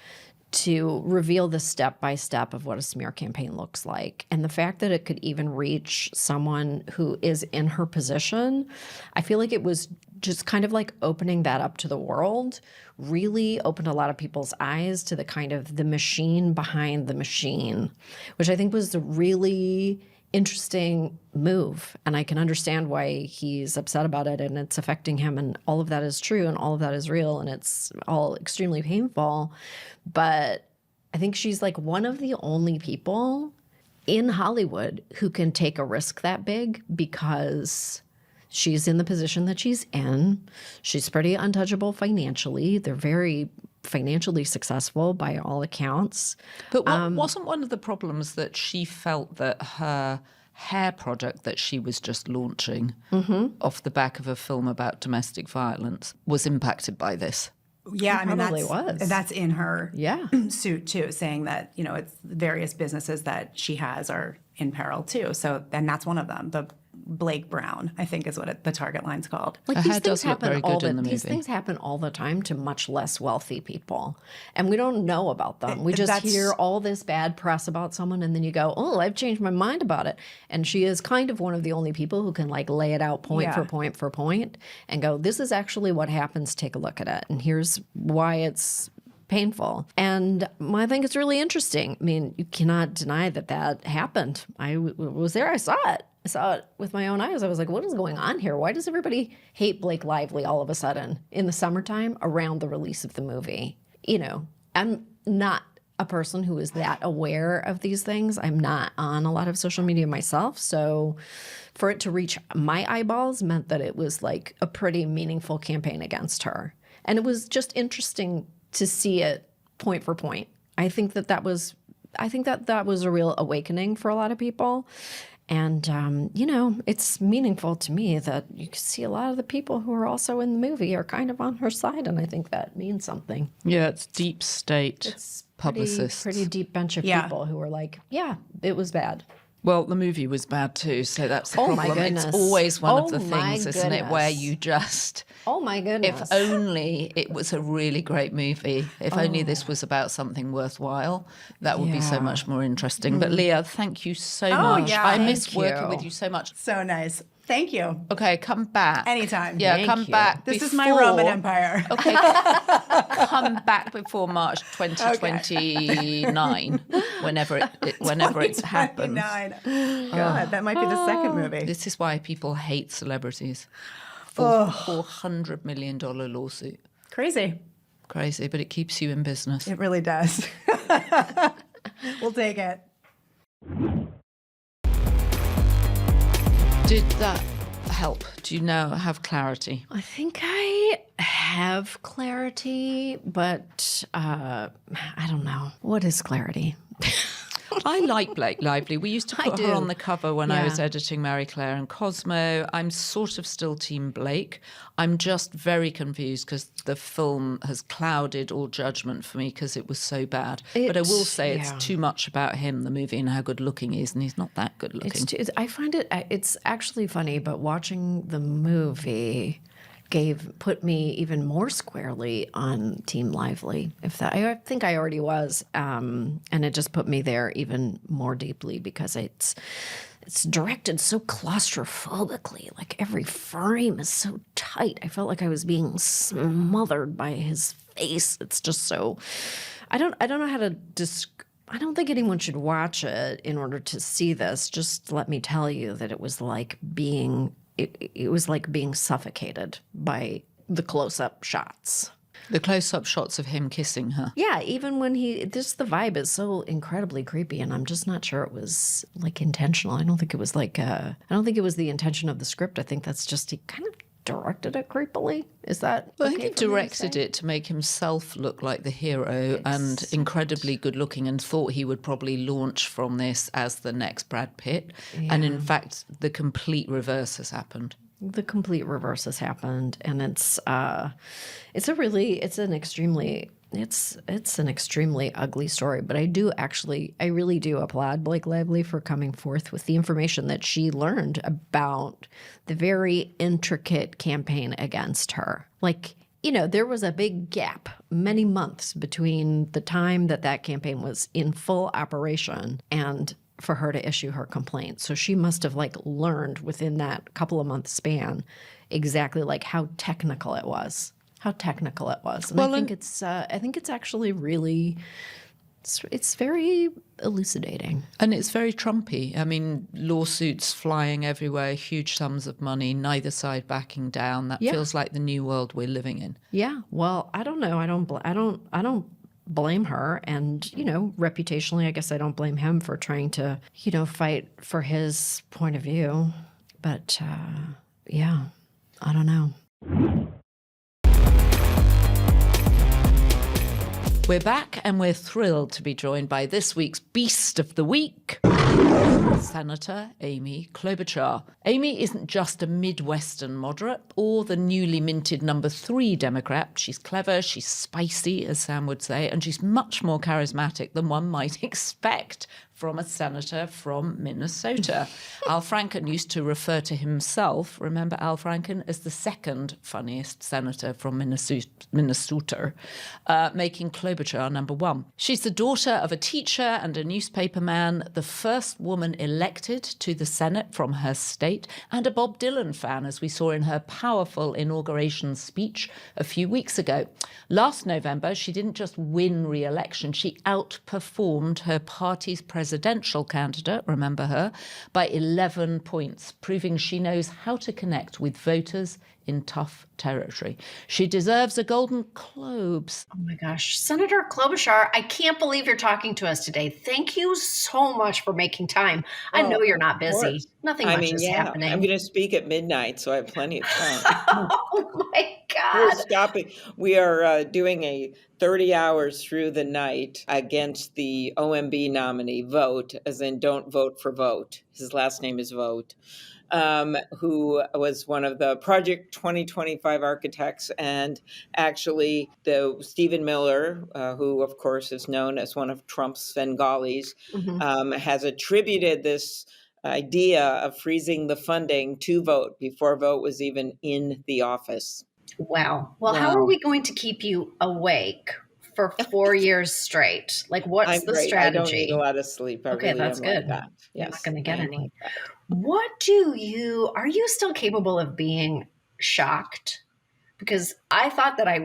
to reveal the step-by-step of what a smear campaign looks like. And the fact that it could even reach someone who is in her position, I feel like it was just kind of opening that up to the world, really opened a lot of people's eyes to the kind of the machine behind the machine, which I think was a really interesting move. And I can understand why he's upset about it, and it's affecting him, and all of that is true, and all of that is real, and it's all extremely painful. But I think she's one of the only people in Hollywood who can take a risk that big, because she's in the position that she's in. She's pretty untouchable financially. They're very financially successful by all accounts. But wasn't one of the problems that she felt that her hair product that she was just launching off the back of a film about domestic violence was impacted by this? Yeah, I mean, probably was. That's in her Yeah. suit too, saying that, it's various businesses that she has are in peril too. So, and that's one of them. The Blake Brown, I think, is what the target line's called. Her hair does look very good in the These movie. things happen all the time to much less wealthy people, and we don't know about them. We just hear all this bad press about someone, and then you go, "Oh, I've changed my mind about it." And she is kind of one of the only people who can lay it out point for point for point, and go, "This is actually what happens. Take a look at it, and here's why it's painful. And I think it's really interesting. I mean, you cannot deny that happened. I was there. I saw it. I saw it with my own eyes. I was like, what is going on here? Why does everybody hate Blake Lively all of a sudden in the summertime around the release of the movie? You know, I'm not a person who is that aware of these things. I'm not on a lot of social media myself. So for it to reach my eyeballs meant that it was like a pretty meaningful campaign against her. And it was just interesting to see it point for point. I think that was a real awakening for a lot of people. And, you know, it's meaningful to me that you can see a lot of the people who are also in the movie are kind of on her side. And I think that means something. Yeah, it's deep state publicists. Pretty deep bunch of people who are like, yeah, it was bad. Well, the movie was bad too, so that's the Oh problem. my goodness. It's always one of the Oh my things, isn't it, where goodness. you just... Oh my goodness. If only it was a really great movie. If only this was about something worthwhile, that would be so Yeah. much more interesting. But Leah, thank you so much. yeah. I miss Thank working you. with you so much. So nice. Thank you. Okay, come back. Anytime. Yeah, Thank come you. back. This is before- my Roman Empire. Okay, come back before March 2029, whenever it happens. 29. God, that might be the second movie. This is why people hate celebrities. $400 million lawsuit. Crazy. Crazy, but it keeps you in business. It really does. We'll take it. Did that help? Do you now have clarity? I think I have clarity, but I don't know. What is clarity? I like Blake Lively. We used to I put her do. on the cover when I Yeah. was editing Marie Claire and Cosmo. I'm sort of still Team Blake. I'm just very confused because the film has clouded all judgment for me because it was so bad. But I will say it's yeah. too much about him, the movie, and how good looking he is, and he's not that good looking. I find it's actually funny, but watching the movie put me even more squarely on Team Lively. I think I already was, and it just put me there even more deeply because it's directed so claustrophobically. Like every frame is so tight. I felt like I was being smothered by his face. It's just so. I don't know how to I don't think anyone should watch it in order to see this. Just let me tell you that it was like being suffocated by the close-up shots. The close-up shots of him kissing her. Yeah, even when the vibe is so incredibly creepy, and I'm just not sure it was like intentional. I don't think it was I don't think it was the intention of the script. I think that's just he kind of directed it creepily. Is that? Well, I think okay he for me to directed say? it to make himself look like the hero and incredibly good looking, and thought he would probably launch from this as the next Brad Pitt. And in fact, the complete reverse has happened. The complete reverse has happened, and it's an extremely ugly story. But I really do applaud Blake Lively for coming forth with the information that she learned about the very intricate campaign against her. Like, you know, there was a big gap, many months between the time that campaign was in full operation and for her to issue her complaint. So she must have learned within that couple of months span exactly how technical it was. And Well, I think it's actually really it's very elucidating. And it's very Trumpy. I mean, lawsuits flying everywhere, huge sums of money, neither side backing down. That feels like the new world we're living in. Yeah. Well, I don't know. I don't blame her, and reputationally I guess I don't blame him for trying to fight for his point of view, but yeah, I don't know. We're back, and we're thrilled to be joined by this week's Beast of the Week, Senator Amy Klobuchar. Amy isn't just a Midwestern moderate or the newly minted number 3 Democrat. She's clever, she's spicy, as Sam would say, and she's much more charismatic than one might expect from a senator from Minnesota. Al Franken used to refer to himself, remember Al Franken, as the second funniest senator from Minnesota, making Klobuchar number one. She's the daughter of a teacher and a newspaperman, the first woman elected to the Senate from her state, and a Bob Dylan fan, as we saw in her powerful inauguration speech a few weeks ago. Last November, she didn't just win re-election, she outperformed her party's presidential candidate, remember her, by 11 points, proving she knows how to connect with voters in tough territory. She deserves a Golden Globes. Oh my gosh. Senator Klobuchar, I can't believe you're talking to us today. Thank you so much for making time. I know you're not busy. Nothing much is happening. I'm going to speak at midnight, so I have plenty of time. Oh my We're God. stopping. We are doing a 30 hours through the night against the OMB nominee, Vote, as in don't vote for Vote. His last name is Vote. Who was one of the Project 2025 architects, and actually the Stephen Miller, who of course is known as one of Trump's Svengalis, has attributed this idea of freezing the funding to Vote before Vote was even in the office. Wow. Well, how are we going to keep you awake for 4 years straight? Like, what's the strategy? I don't need a lot of sleep. Okay, that's good. Like that. You're Yes, not going to get I am any. like that. Are you still capable of being shocked? Because I thought that I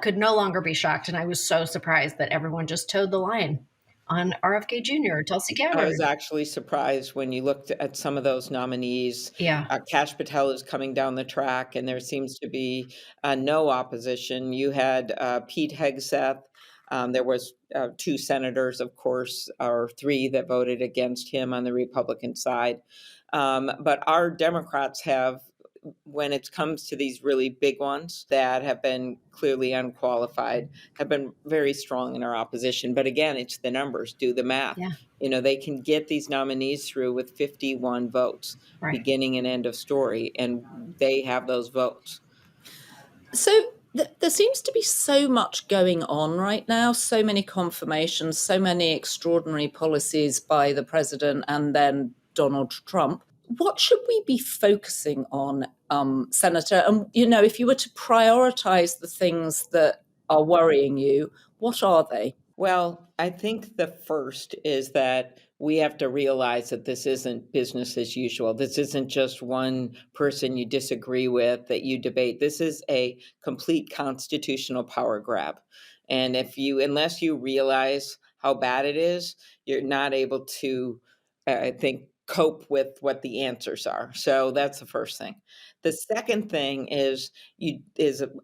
could no longer be shocked, and I was so surprised that everyone just towed the line on RFK Jr., Tulsi I Gabbard. was actually surprised when you looked at some of those nominees. Yeah. Kash Patel is coming down the track, and there seems to be no opposition. You had Pete Hegseth. There was 2 senators, of course, or 3 that voted against him on the Republican side. But our Democrats have, when it comes to these really big ones that have been clearly unqualified, have been very strong in our opposition. But again, it's the numbers, do the math. Yeah. You know, they can get these nominees through with 51 votes, Right. beginning and end of story, and they have those votes. So there seems to be so much going on right now, so many confirmations, so many extraordinary policies by the president and then Donald Trump. What should we be focusing on, Senator? And, you know, if you were to prioritize the things that are worrying you, what are they? Well, I think the first is that we have to realize that this isn't business as usual. This isn't just one person you disagree with that you debate. This is a complete constitutional power grab. And unless you realize how bad it is, you're not able to, I think, cope with what the answers are. So that's the first thing. The second thing is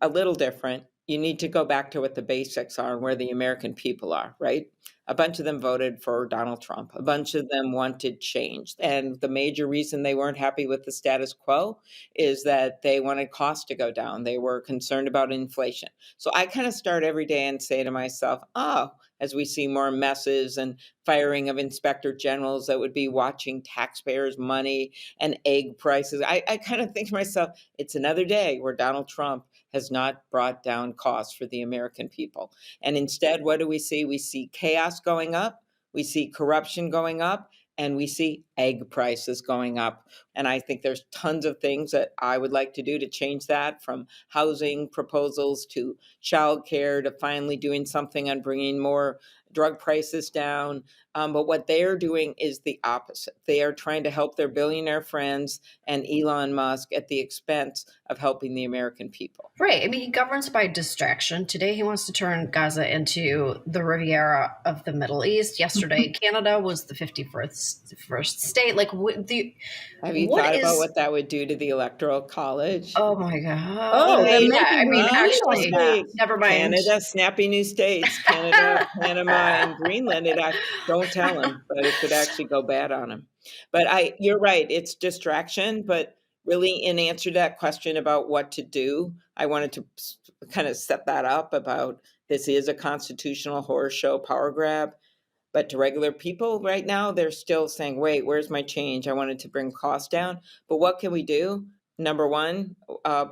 a little different. You need to go back to what the basics are and where the American people are, right? A bunch of them voted for Donald Trump. A bunch of them wanted change. And the major reason they weren't happy with the status quo is that they wanted costs to go down. They were concerned about inflation. So I kind of start every day and say to myself, as we see more messes and firing of inspector generals that would be watching taxpayers' money and egg prices, I kind of think to myself, it's another day where Donald Trump has not brought down costs for the American people. And instead, what do we see? We see chaos going up, we see corruption going up, and we see egg prices going up. And I think there's tons of things that I would like to do to change that, from housing proposals to childcare to finally doing something on bringing more drug prices down. But what they're doing is the opposite. They are trying to help their billionaire friends and Elon Musk at the expense of helping the American people. Right. I mean, he governs by distraction. Today, he wants to turn Gaza into the Riviera of the Middle East. Yesterday, Canada was the 51st state. Like, have you thought about what that would do to the Electoral College? Oh my God. Oh, yeah. I mean, actually, never mind. Canada, snappy new states, Canada, Panama, and Greenland. Don't tell him, but it could actually go bad on him. But you're right. It's distraction, but really in answer to that question about what to do, I wanted to kind of set that up about this is a constitutional horror show power grab. But to regular people right now, they're still saying, wait, where's my change? I wanted to bring costs down. But what can we do? Number one,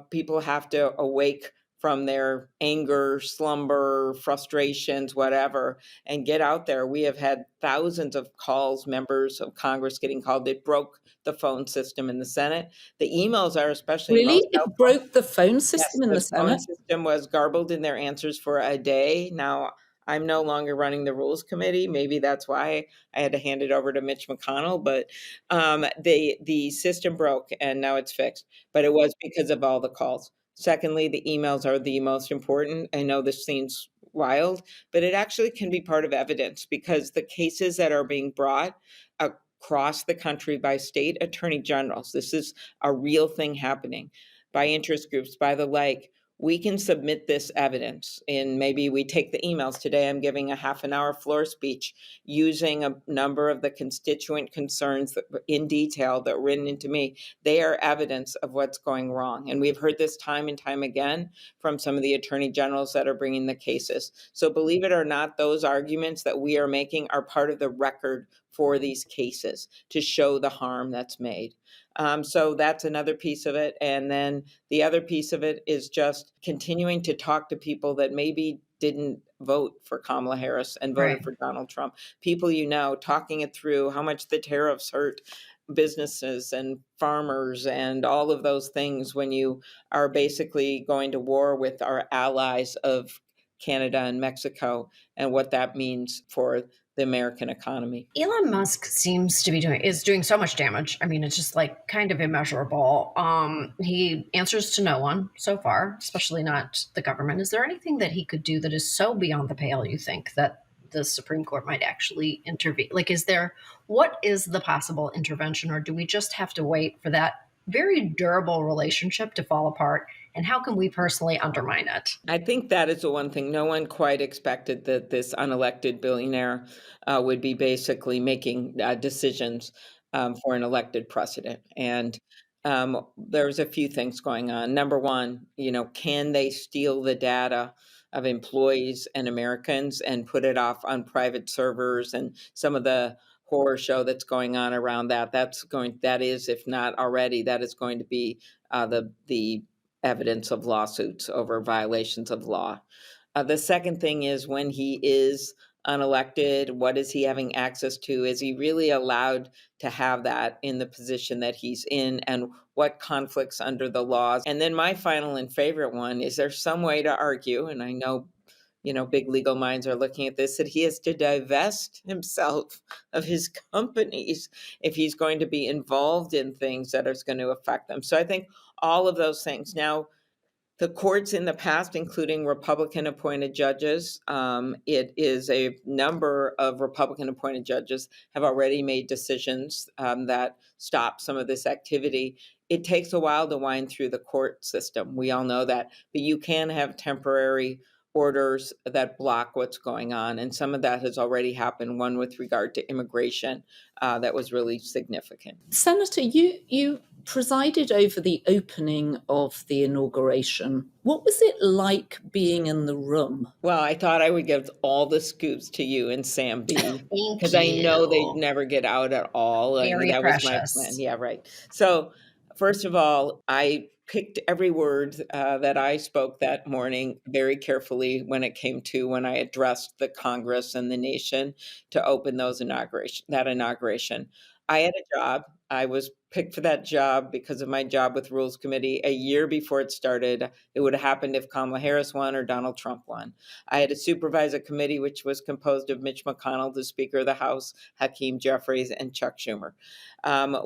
people have to awake from their anger, slumber, frustrations, whatever, and get out there. We have had thousands of calls, members of Congress getting called. It broke the phone system in the Senate. The emails are especially Really? most helpful. It broke the phone Yes, system in the the phone Senate? system was garbled in their answers for a day. Now, I'm no longer running the Rules Committee. Maybe that's why I had to hand it over to Mitch McConnell. But the system broke and now it's fixed. But it was because of all the calls. Secondly, the emails are the most important. I know this seems wild, but it actually can be part of evidence because the cases that are being brought across the country by state attorney generals, this is a real thing happening, by interest groups, by the like, we can submit this evidence. And maybe we take the emails. Today, I'm giving a half an hour floor speech using a number of the constituent concerns that, in detail, that were written into me. They are evidence of what's going wrong. And we've heard this time and time again from some of the attorney generals that are bringing the cases. So believe it or not, those arguments that we are making are part of the record for these cases to show the harm that's made. So that's another piece of it. And then the other piece of it is just continuing to talk to people that maybe didn't vote for Kamala Harris and voted Right. for Donald Trump. People talking it through, how much the tariffs hurt businesses and farmers and all of those things when you are basically going to war with our allies of Canada and Mexico and what that means for the American economy. Elon Musk seems to be doing so much damage. I mean, it's just like kind of immeasurable. He answers to no one so far, especially not the government. Is there anything that he could do that is so beyond the pale, you think, that the Supreme Court might actually intervene? Like, what is the possible intervention, or do we just have to wait for that very durable relationship to fall apart? And how can we personally undermine it? I think that is the one thing. No one quite expected that this unelected billionaire would be basically making decisions for an elected president. And there's a few things going on. Number one, can they steal the data of employees and Americans and put it off on private servers and some of the horror show that's going on around that? That is, if not already, that is going to be the evidence of lawsuits over violations of law. The second thing is, when he is unelected, what is he having access to? Is he really allowed to have that in the position that he's in, and what conflicts under the laws? And then my final and favorite one is, there some way to argue, and I know big legal minds are looking at this, that he has to divest himself of his companies if he's going to be involved in things that are going to affect them. So I think all of those things. Now, the courts in the past, including Republican appointed judges, it is a number of Republican appointed judges have already made decisions that stop some of this activity. It takes a while to wind through the court system. We all know that, but you can have temporary orders that block what's going on. And some of that has already happened, one with regard to immigration that was really significant. Senator, you presided over the opening of the inauguration. What was it like being in the room? Well, I thought I would give all the scoops to you and Sam B, because I Thank know you. they'd never get out at all. Very That was my precious. plan. Yeah, right. So, first of all, I picked every word that I spoke that morning very carefully when I addressed the Congress and the nation to open that inauguration. I had a job. I was picked for that job because of my job with Rules Committee a year before it started. It would have happened if Kamala Harris won or Donald Trump won. I had to supervise a committee which was composed of Mitch McConnell, the Speaker of the House, Hakeem Jeffries, and Chuck Schumer.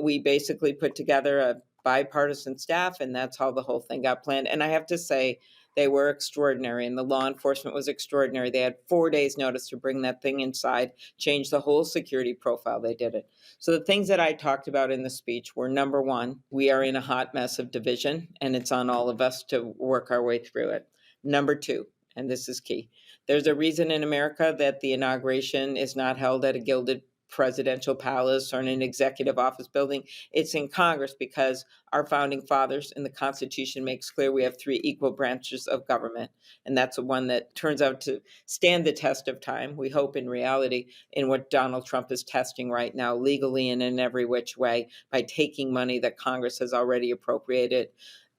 We basically put together a bipartisan staff, and that's how the whole thing got planned. And I have to say, they were extraordinary, and the law enforcement was extraordinary. They had 4 days notice to bring that thing inside, change the whole security profile. They did it. So the things that I talked about in the speech were, number one, we are in a hot mess of division, and it's on all of us to work our way through it. Number two, and this is key, there's a reason in America that the inauguration is not held at a gilded presidential palace or in an executive office building. It's in Congress, because our founding fathers in the Constitution makes clear we have 3 equal branches of government. And that's the one that turns out to stand the test of time, we hope, in reality, in what Donald Trump is testing right now, legally and in every which way, by taking money that Congress has already appropriated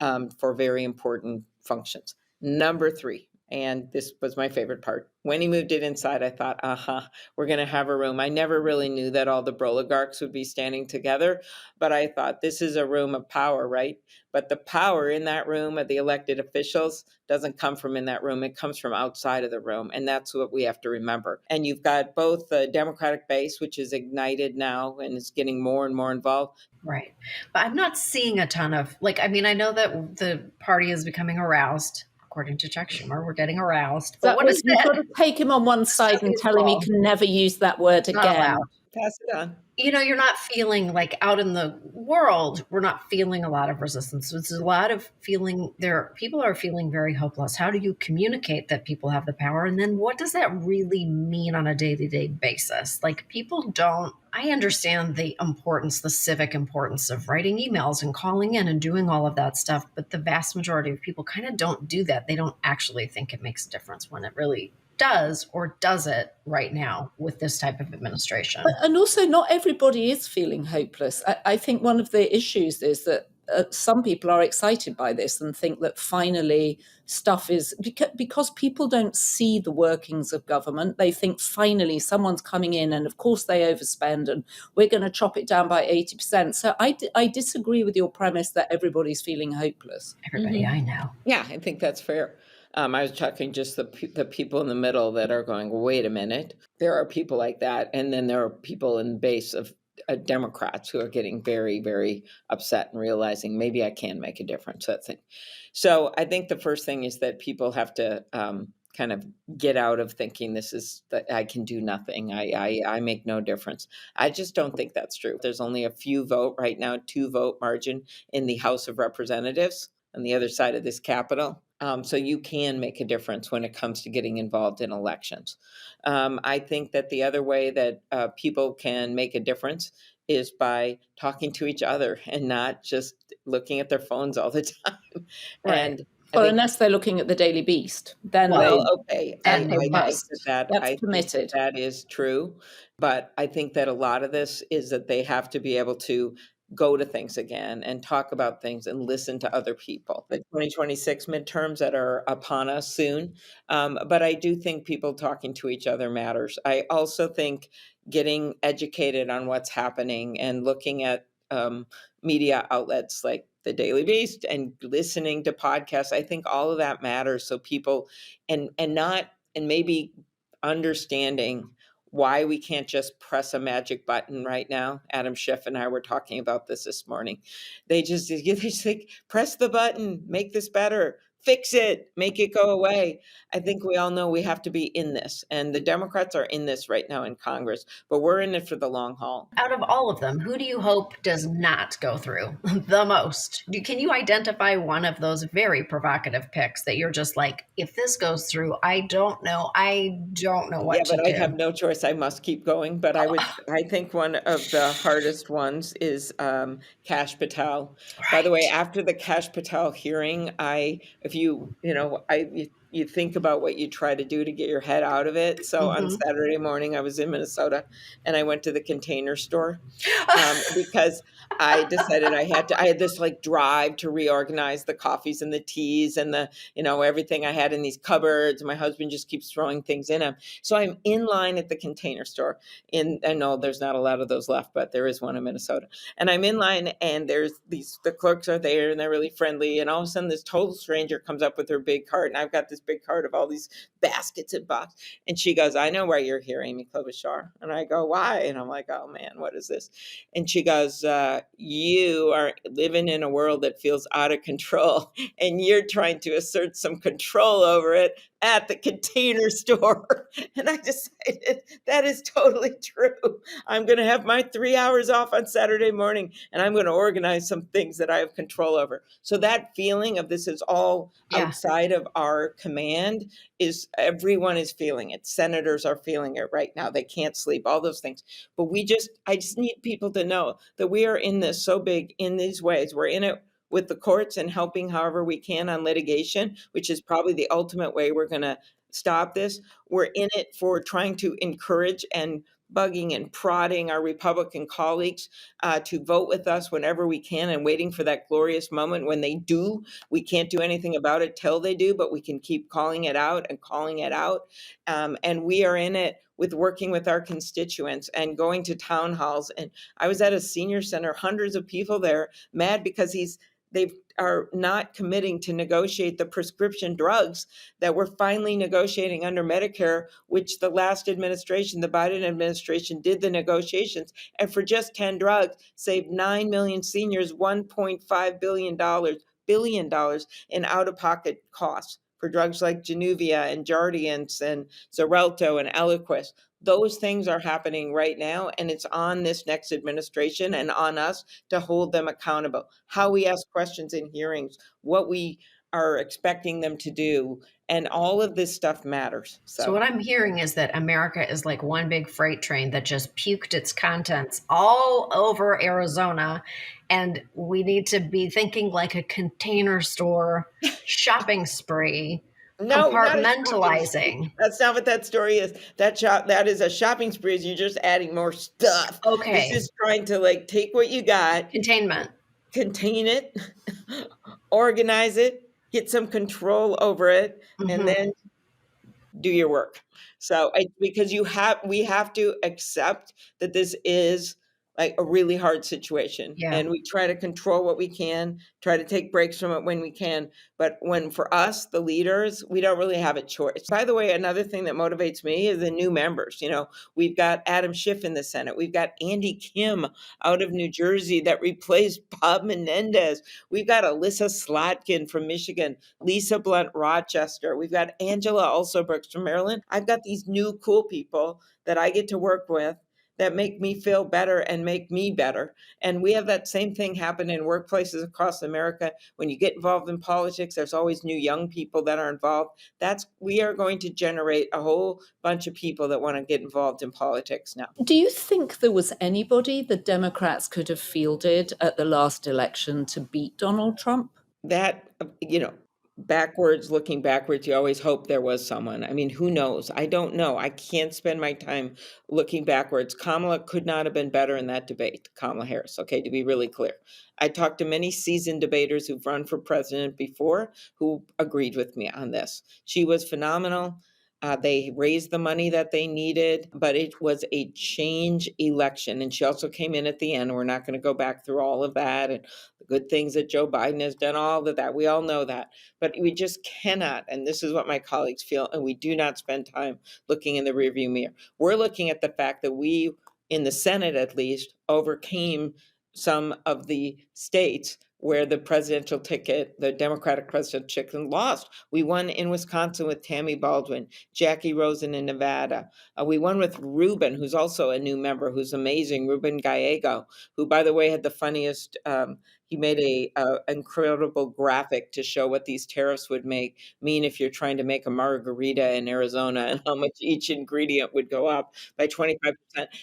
for very important functions. Number 3, and this was my favorite part. When he moved it inside, I thought, we're going to have a room. I never really knew that all the oligarchs would be standing together, but I thought this is a room of power, right? But the power in that room of the elected officials doesn't come from in that room. It comes from outside of the room. And that's what we have to remember. And you've got both the Democratic base, which is ignited now and is getting more and more involved. Right. But I'm not seeing a ton of, I know that the party is becoming aroused. According to Chuck Schumer, we're getting aroused. But what is you that? sort of take him on one side and tell him he can never use that word Not again. allowed. Pass it on. You're not feeling like out in the world, we're not feeling a lot of resistance. It's a lot of feeling there. People are feeling very hopeless. How do you communicate that people have the power? And then what does that really mean on a day-to-day basis? People don't, I understand the importance, the civic importance of writing emails and calling in and doing all of that stuff. But the vast majority of people kind of don't do that. They don't actually think it makes a difference when it really does, or does it right now with this type of administration? And also, not everybody is feeling hopeless. I think one of the issues is that some people are excited by this and think that finally stuff is, because people don't see the workings of government. They think finally someone's coming in, and of course they overspend, and we're going to chop it down by 80%. So I disagree with your premise that everybody's feeling hopeless. Everybody I know. Yeah, I think that's fair. I was talking just the people in the middle that are going, wait a minute, there are people like that. And then there are people in the base of Democrats who are getting very, very upset and realizing maybe I can make a difference. That thing. So I think the first thing is that people have to kind of get out of thinking this is that I can do nothing. I make no difference. I just don't think that's true. There's only a few vote right now, 2 vote margin in the House of Representatives on the other side of this Capitol. So you can make a difference when it comes to getting involved in elections. I think that the other way that people can make a difference is by talking to each other and not just looking at their phones all the time. Right. And Well, unless they're looking at the Daily Beast, then okay, And I they think must. that That's I think permitted. that is true, but I think that a lot of this is that they have to be able to go to things again and talk about things and listen to other people. The 2026 midterms that are upon us soon, but I do think people talking to each other matters. I also think getting educated on what's happening and looking at media outlets like the Daily Beast and listening to podcasts, I think all of that matters. So people and maybe understanding why we can't just press a magic button right now. Adam Schiff and I were talking about this morning. They just think, press the button, make this better, fix it, make it go away. I think we all know we have to be in this, and the Democrats are in this right now in Congress, but we're in it for the long haul. Out of all of them, who do you hope does not go through the most? Can you identify one of those very provocative picks that you're just like, if this goes through, I don't know what to do. I have no choice. I must keep going. But I think one of the hardest ones is Kash Patel. Right. By the way, after the Kash Patel hearing, you think about what you try to do to get your head out of it. So on Saturday morning, I was in Minnesota and I went to the Container Store because I decided I had this drive to reorganize the coffees and the teas and the, everything I had in these cupboards. My husband just keeps throwing things in them. So I'm in line at the Container Store. I know there's not a lot of those left, but there is one in Minnesota. And I'm in line and the clerks are there and they're really friendly. And all of a sudden this total stranger comes up with her big cart. And I've got this big cart of all these baskets and boxes. And she goes, I know why you're here, Amy Klobuchar. And I go, why? And I'm like, oh man, what is this? And she goes, you are living in a world that feels out of control and you're trying to assert some control over it at the Container Store. And I decided that is totally true. I'm going to have my 3 hours off on Saturday morning and I'm going to organize some things that I have control over. So that feeling of this is all outside of our command is everyone is feeling it. Senators are feeling it right now. They can't sleep, all those things. But I just need people to know that we are in this so big in these ways. We're in it with the courts and helping however we can on litigation, which is probably the ultimate way we're going to stop this. We're in it for trying to encourage and bugging and prodding our Republican colleagues to vote with us whenever we can, and waiting for that glorious moment when they do. We can't do anything about it till they do, but we can keep calling it out and calling it out. And we are in it with working with our constituents and going to town halls. And I was at a senior center, hundreds of people there, mad because they are not committing to negotiate the prescription drugs that we're finally negotiating under Medicare, which the last administration, the Biden administration, did the negotiations, and for just 10 drugs, saved 9 million seniors $1.5 billion in out-of-pocket costs for drugs like Januvia and Jardiance and Xarelto and Eliquis. Those things are happening right now, and it's on this next administration and on us to hold them accountable. How we ask questions in hearings, what we are expecting them to do, and all of this stuff matters. So what I'm hearing is that America is like one big freight train that just puked its contents all over Arizona, and we need to be thinking like a container store shopping spree. No, compartmentalizing. That's not what that story is. That is a shopping spree. You're just adding more stuff. Okay. This is trying to like take what you got, containment, contain it, organize it, get some control over it, and then do your work. So because we have to accept that this is like a really hard situation, and we try to control what we can, try to take breaks from it when we can. But when for us, the leaders, we don't really have a choice. By the way, another thing that motivates me is the new members. You know, we've got Adam Schiff in the Senate. We've got Andy Kim out of New Jersey that replaced Bob Menendez. We've got Alyssa Slotkin from Michigan, Lisa Blunt Rochester. We've got Angela Alsobrooks from Maryland. I've got these new cool people that I get to work with that make me feel better and make me better. And we have that same thing happen in workplaces across America. When you get involved in politics, there's always new young people that are involved. We are going to generate a whole bunch of people that want to get involved in politics now. Do you think there was anybody the Democrats could have fielded at the last election to beat Donald Trump? That, looking backwards, you always hope there was someone. I mean, who knows? I don't know. I can't spend my time looking backwards. Kamala could not have been better in that debate, Kamala Harris, okay, to be really clear. I talked to many seasoned debaters who've run for president before who agreed with me on this. She was phenomenal. They raised the money that they needed, but it was a change election. And she also came in at the end. We're not going to go back through all of that and the good things that Joe Biden has done, all of that. We all know that. But we just cannot, and this is what my colleagues feel, and we do not spend time looking in the rearview mirror. We're looking at the fact that we, in the Senate at least, overcame some of the states where the presidential ticket, the Democratic presidential ticket, lost. We won in Wisconsin with Tammy Baldwin, Jackie Rosen in Nevada. We won with Ruben, who's also a new member, who's amazing, Ruben Gallego, who, by the way, had the funniest, he made a incredible graphic to show what these tariffs would mean if you're trying to make a margarita in Arizona and how much each ingredient would go up by 25%.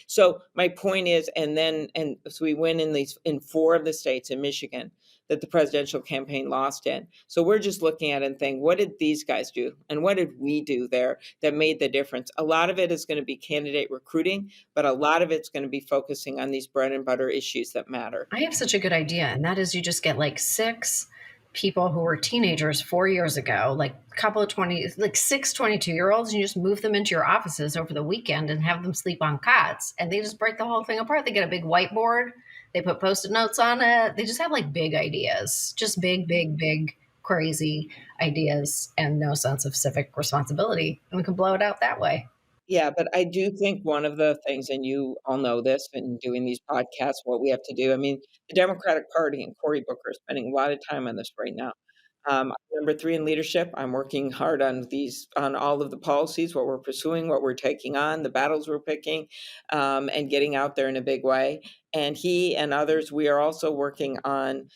So my point is, so we win in 4 of the states in Michigan that the presidential campaign lost in. So we're just looking at it and thinking, what did these guys do? And what did we do there that made the difference? A lot of it is going to be candidate recruiting, but a lot of it's going to be focusing on these bread and butter issues that matter. I have such a good idea, and that is you just get like 6 people who were teenagers 4 years ago, like a couple of 6 22-year-olds, and you just move them into your offices over the weekend and have them sleep on cots, and they just break the whole thing apart. They get a big whiteboard. They put Post-it notes on it. They just have like big ideas, just big, crazy ideas and no sense of civic responsibility. And we can blow it out that way. Yeah, but I do think one of the things, and you all know this in doing these podcasts, what we have to do. I mean, the Democratic Party and Cory Booker are spending a lot of time on this right now. I'm number 3 in leadership. I'm working hard on all of the policies, what we're pursuing, what we're taking on, the battles we're picking, and getting out there in a big way. And he and others, we are also working on,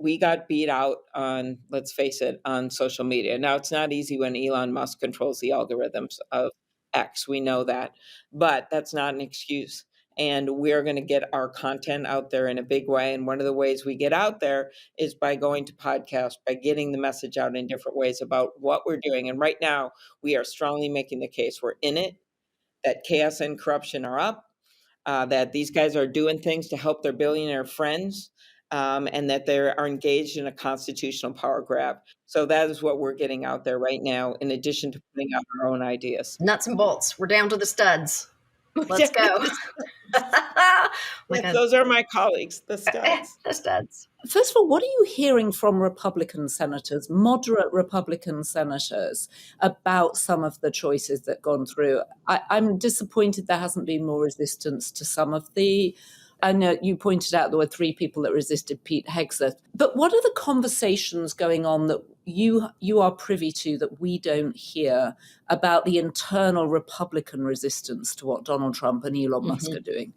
we got beat out on, let's face it, on social media. Now, it's not easy when Elon Musk controls the algorithms of X. We know that, but that's not an excuse. And we're going to get our content out there in a big way. And one of the ways we get out there is by going to podcasts, by getting the message out in different ways about what we're doing. And right now, we are strongly making the case we're in it, that chaos and corruption are up, that these guys are doing things to help their billionaire friends, and that they are engaged in a constitutional power grab. So that is what we're getting out there right now, in addition to putting out our own ideas. Nuts and bolts. We're down to the studs. Let's go. Yes, those are my colleagues, the studs. The studs. First of all, what are you hearing from Republican senators, moderate Republican senators, about some of the choices that have gone through? I'm disappointed there hasn't been more resistance to some of the... I know you pointed out there were 3 people that resisted Pete Hegseth. But what are the conversations going on that you are privy to that we don't hear about the internal Republican resistance to what Donald Trump and Elon Musk are doing?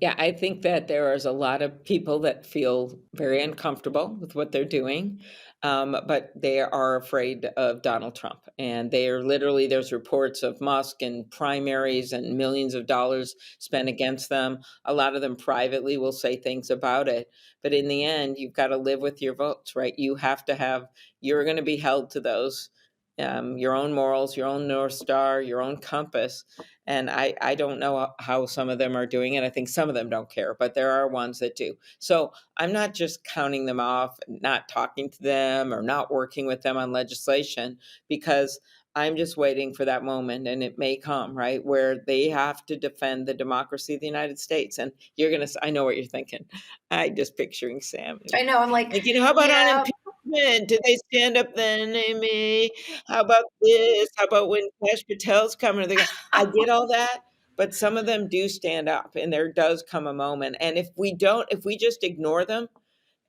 Yeah, I think that there is a lot of people that feel very uncomfortable with what they're doing, but they are afraid of Donald Trump. And they are literally, there's reports of Musk and primaries and millions of dollars spent against them. A lot of them privately will say things about it. But in the end, you've got to live with your votes, right? You have to have, you're going to be held to those, your own morals, your own North Star, your own compass. And I don't know how some of them are doing it. I think some of them don't care, but there are ones that do. So I'm not just counting them off, not talking to them or not working with them on legislation, because I'm just waiting for that moment, and it may come, right, where they have to defend the democracy of the United States. And you're going to, I know what you're thinking. I'm just picturing Sam. I know. I'm like, how about on impeachment? Did they stand up then, Amy? How about this? How about when Kash Patel's coming? I get all that, but some of them do stand up, and there does come a moment. And if we just ignore them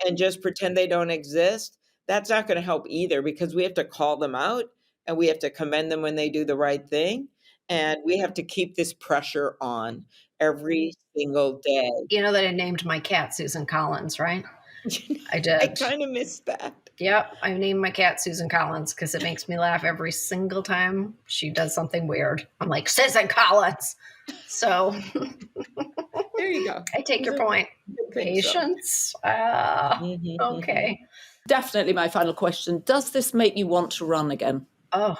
and just pretend they don't exist, that's not going to help either, because we have to call them out, and we have to commend them when they do the right thing. And we have to keep this pressure on every single day. You know that I named my cat Susan Collins, right? I did. I kind of missed that. Yep, I named my cat Susan Collins because it makes me laugh every single time she does something weird. I'm like, Susan Collins. So there you go. I take your point. Patience. Okay. Definitely my final question. Does this make you want to run again? Oh.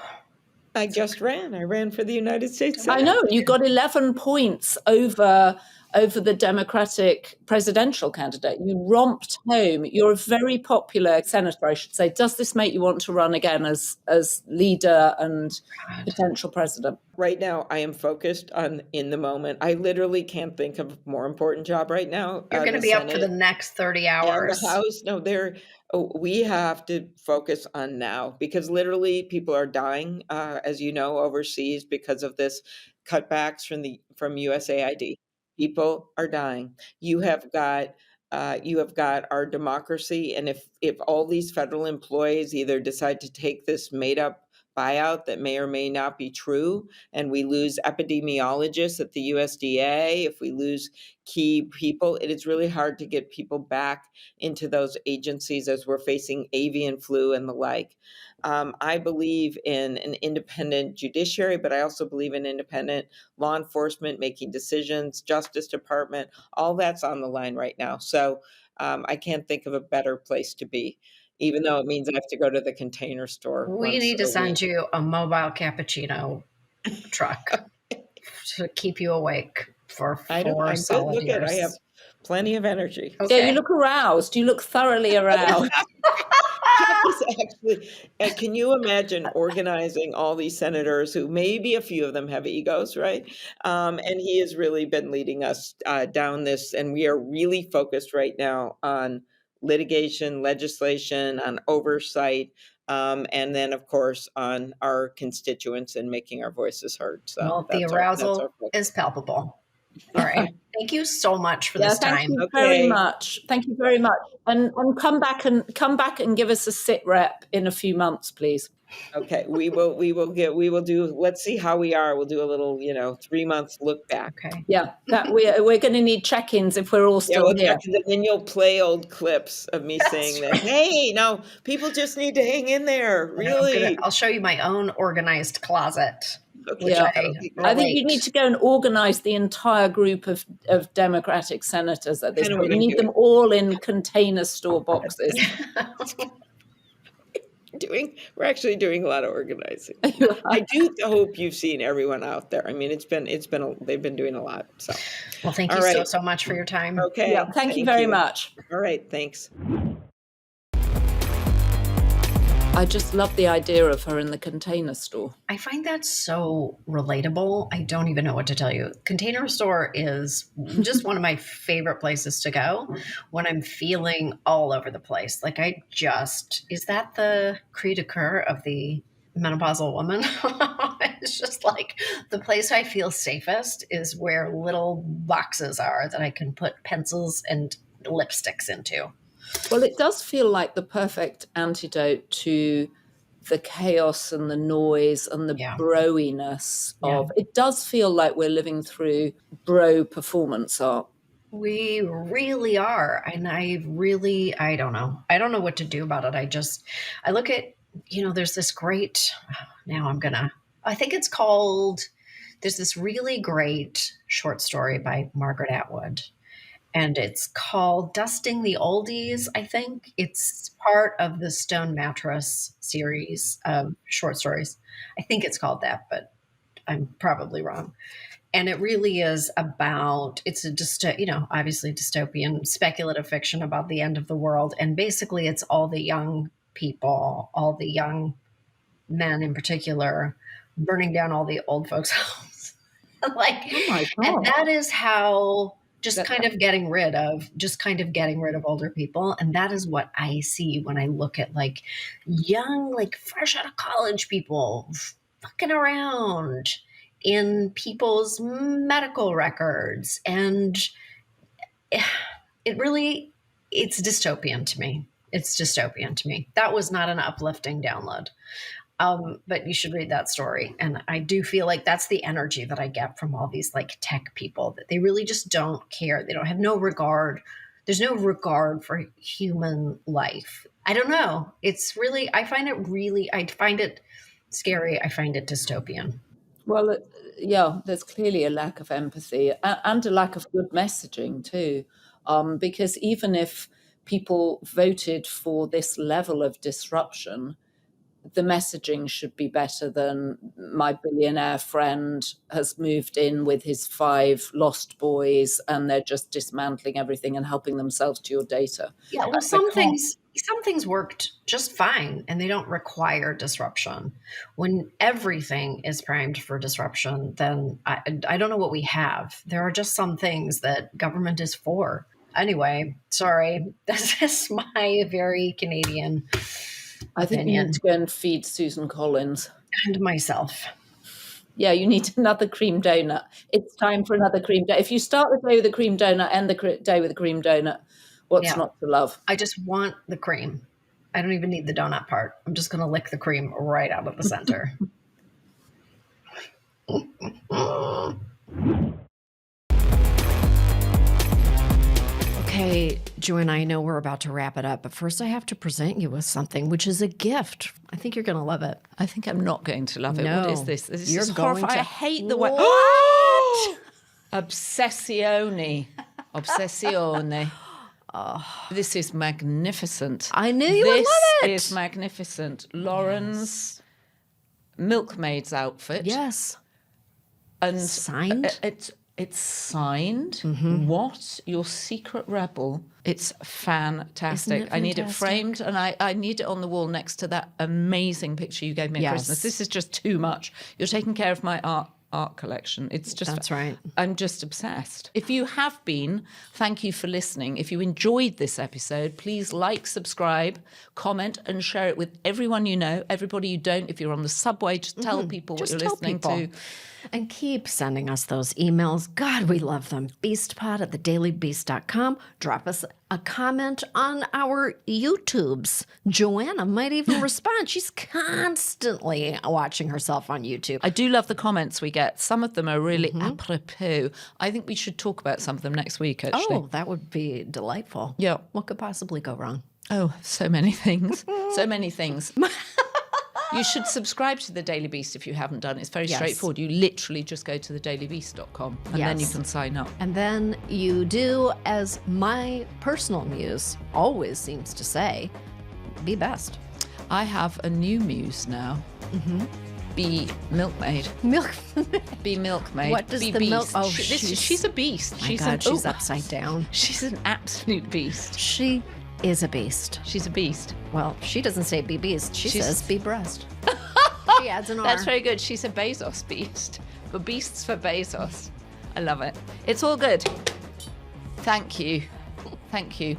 I just ran. I ran for the United States Senate. I know. You got 11 points over the Democratic presidential candidate. You romped home. You're a very popular senator, I should say. Does this make you want to run again as leader and potential president? Right now, I am focused on in the moment. I literally can't think of a more important job right now. You're going to be up for the next 30 hours. The House, no, we have to focus on now, because literally people are dying, as you know, overseas because of this cutbacks from USAID. People are dying. You have got our democracy, and if all these federal employees either decide to take this made up buyout that may or may not be true, and we lose epidemiologists at the USDA, if we lose key people, it is really hard to get people back into those agencies as we're facing avian flu and the like. I believe in an independent judiciary, but I also believe in independent law enforcement making decisions, Justice Department, all that's on the line right now. So I can't think of a better place to be, even though it means I have to go to the Container Store. We need to send you a mobile cappuccino truck to keep you awake for 4 solid years. I have plenty of energy. Okay. Yeah, you look aroused. You look thoroughly aroused. Actually, can you imagine organizing all these senators who maybe a few of them have egos, right? And he has really been leading us down this, and we are really focused right now on litigation, legislation, on oversight, and then, of course, on our constituents and making our voices heard. So well, the arousal is palpable. All right. Thank you so much for this time. Thank you very much. Thank you very much. And come back and give us a sit rep in a few months, please. Okay, we will do. Let's see how we are. We'll do a little, 3 months look back. Okay. Yeah, that we're going to need check-ins if we're all still here. And then you'll play old clips of me saying that. Hey, no, people just need to hang in there. Really, I'll show you my own organized closet. Yeah, I think you need to go and organize the entire group of Democratic senators at this point. You need them all in Container Store boxes. We're actually doing a lot of organizing. I do hope you've seen everyone out there. I mean, they've been doing a lot. So, Well, thank you so much for your time. Okay. Yeah, thank you very much. All right. Thanks. I just love the idea of her in the Container Store. I find that so relatable. I don't even know what to tell you. Container Store is just one of my favorite places to go when I'm feeling all over the place. Like is that the cri de coeur of the menopausal woman? It's just like the place I feel safest is where little boxes are that I can put pencils and lipsticks into. Well, it does feel like the perfect antidote to the chaos and the noise and the broiness of it. Does feel like we're living through bro performance art. We really are. And I don't know. I don't know what to do about it. I look at, there's this great, I think it's called, there's this really great short story by Margaret Atwood. And it's called Dusting the Oldies, I think. It's part of the Stone Mattress series of short stories. I think it's called that, but I'm probably wrong. And it really is about, obviously dystopian speculative fiction about the end of the world. And basically it's all the young people, all the young men in particular, burning down all the old folks' homes. Oh my God. And that is how... just kind of getting rid of older people. And that is what I see when I look at young, fresh out of college people fucking around in people's medical records. And it's dystopian to me. It's dystopian to me. That was not an uplifting download. But you should read that story. And I do feel like that's the energy that I get from all these tech people, that they really just don't care. They don't have no regard. There's no regard for human life. I don't know. It's really, I find it scary. I find it dystopian. Well, there's clearly a lack of empathy and a lack of good messaging too. Because even if people voted for this level of disruption, the messaging should be better than my billionaire friend has moved in with his 5 lost boys and they're just dismantling everything and helping themselves to your data. Yeah, well, some things worked just fine and they don't require disruption. When everything is primed for disruption, then I don't know what we have. There are just some things that government is for. Anyway, sorry, this is my very Canadian I think opinion. you need to go and feed Susan Collins. And myself. Yeah, you need another cream donut. It's time for another cream donut. If you start the day with a cream donut, end the day with a cream donut, what's not to love? I just want the cream. I don't even need the donut part. I'm just going to lick the cream right out of the center. Okay, Joanna, I know we're about to wrap it up, but first I have to present you with something, which is a gift. I think you're going to love it. I think I'm not going to love it. No, what is this? This you're is going horrifying. to- I hate the way. What? Obsessione. Obsessione. This is magnificent. I knew you would love it. This is magnificent. Lauren's milkmaid's outfit. Yes. And Signed? It's signed. Mm-hmm. What? Your secret rebel. It's fantastic. Isn't it I need it fantastic? framed and I need it on the wall next to that amazing picture you gave me at Christmas. This is just too much. You're taking care of my art collection. It's just That's right. I'm just obsessed. If you have been, thank you for listening. If you enjoyed this episode, please like, subscribe, comment, and share it with everyone you know. Everybody you don't, if you're on the subway, just tell people what you're listening to. And keep sending us those emails. God, we love them. beastpod@thedailybeast.com. Drop us a comment on our YouTubes. Joanna might even respond. She's constantly watching herself on YouTube. I do love the comments we get. Some of them are really apropos. I think we should talk about some of them next week, actually. Oh, that would be delightful. Yeah. What could possibly go wrong? Oh, so many things. So many things. You should subscribe to The Daily Beast if you haven't done. It's very straightforward. You literally just go to thedailybeast.com and then you can sign up. And then you do, as my personal muse always seems to say, be best. I have a new muse now. Be milkmaid. Milk. Be milkmaid. What does Be the milk? beast. Oh, she's a beast. My God, she's upside down. She's an absolute beast. She is a beast. She's a beast. Well, she doesn't say be beast. She says be breast. She adds an R. That's very good. She's a Bezos beast. For beasts for Bezos. I love it. It's all good. Thank you. Thank you.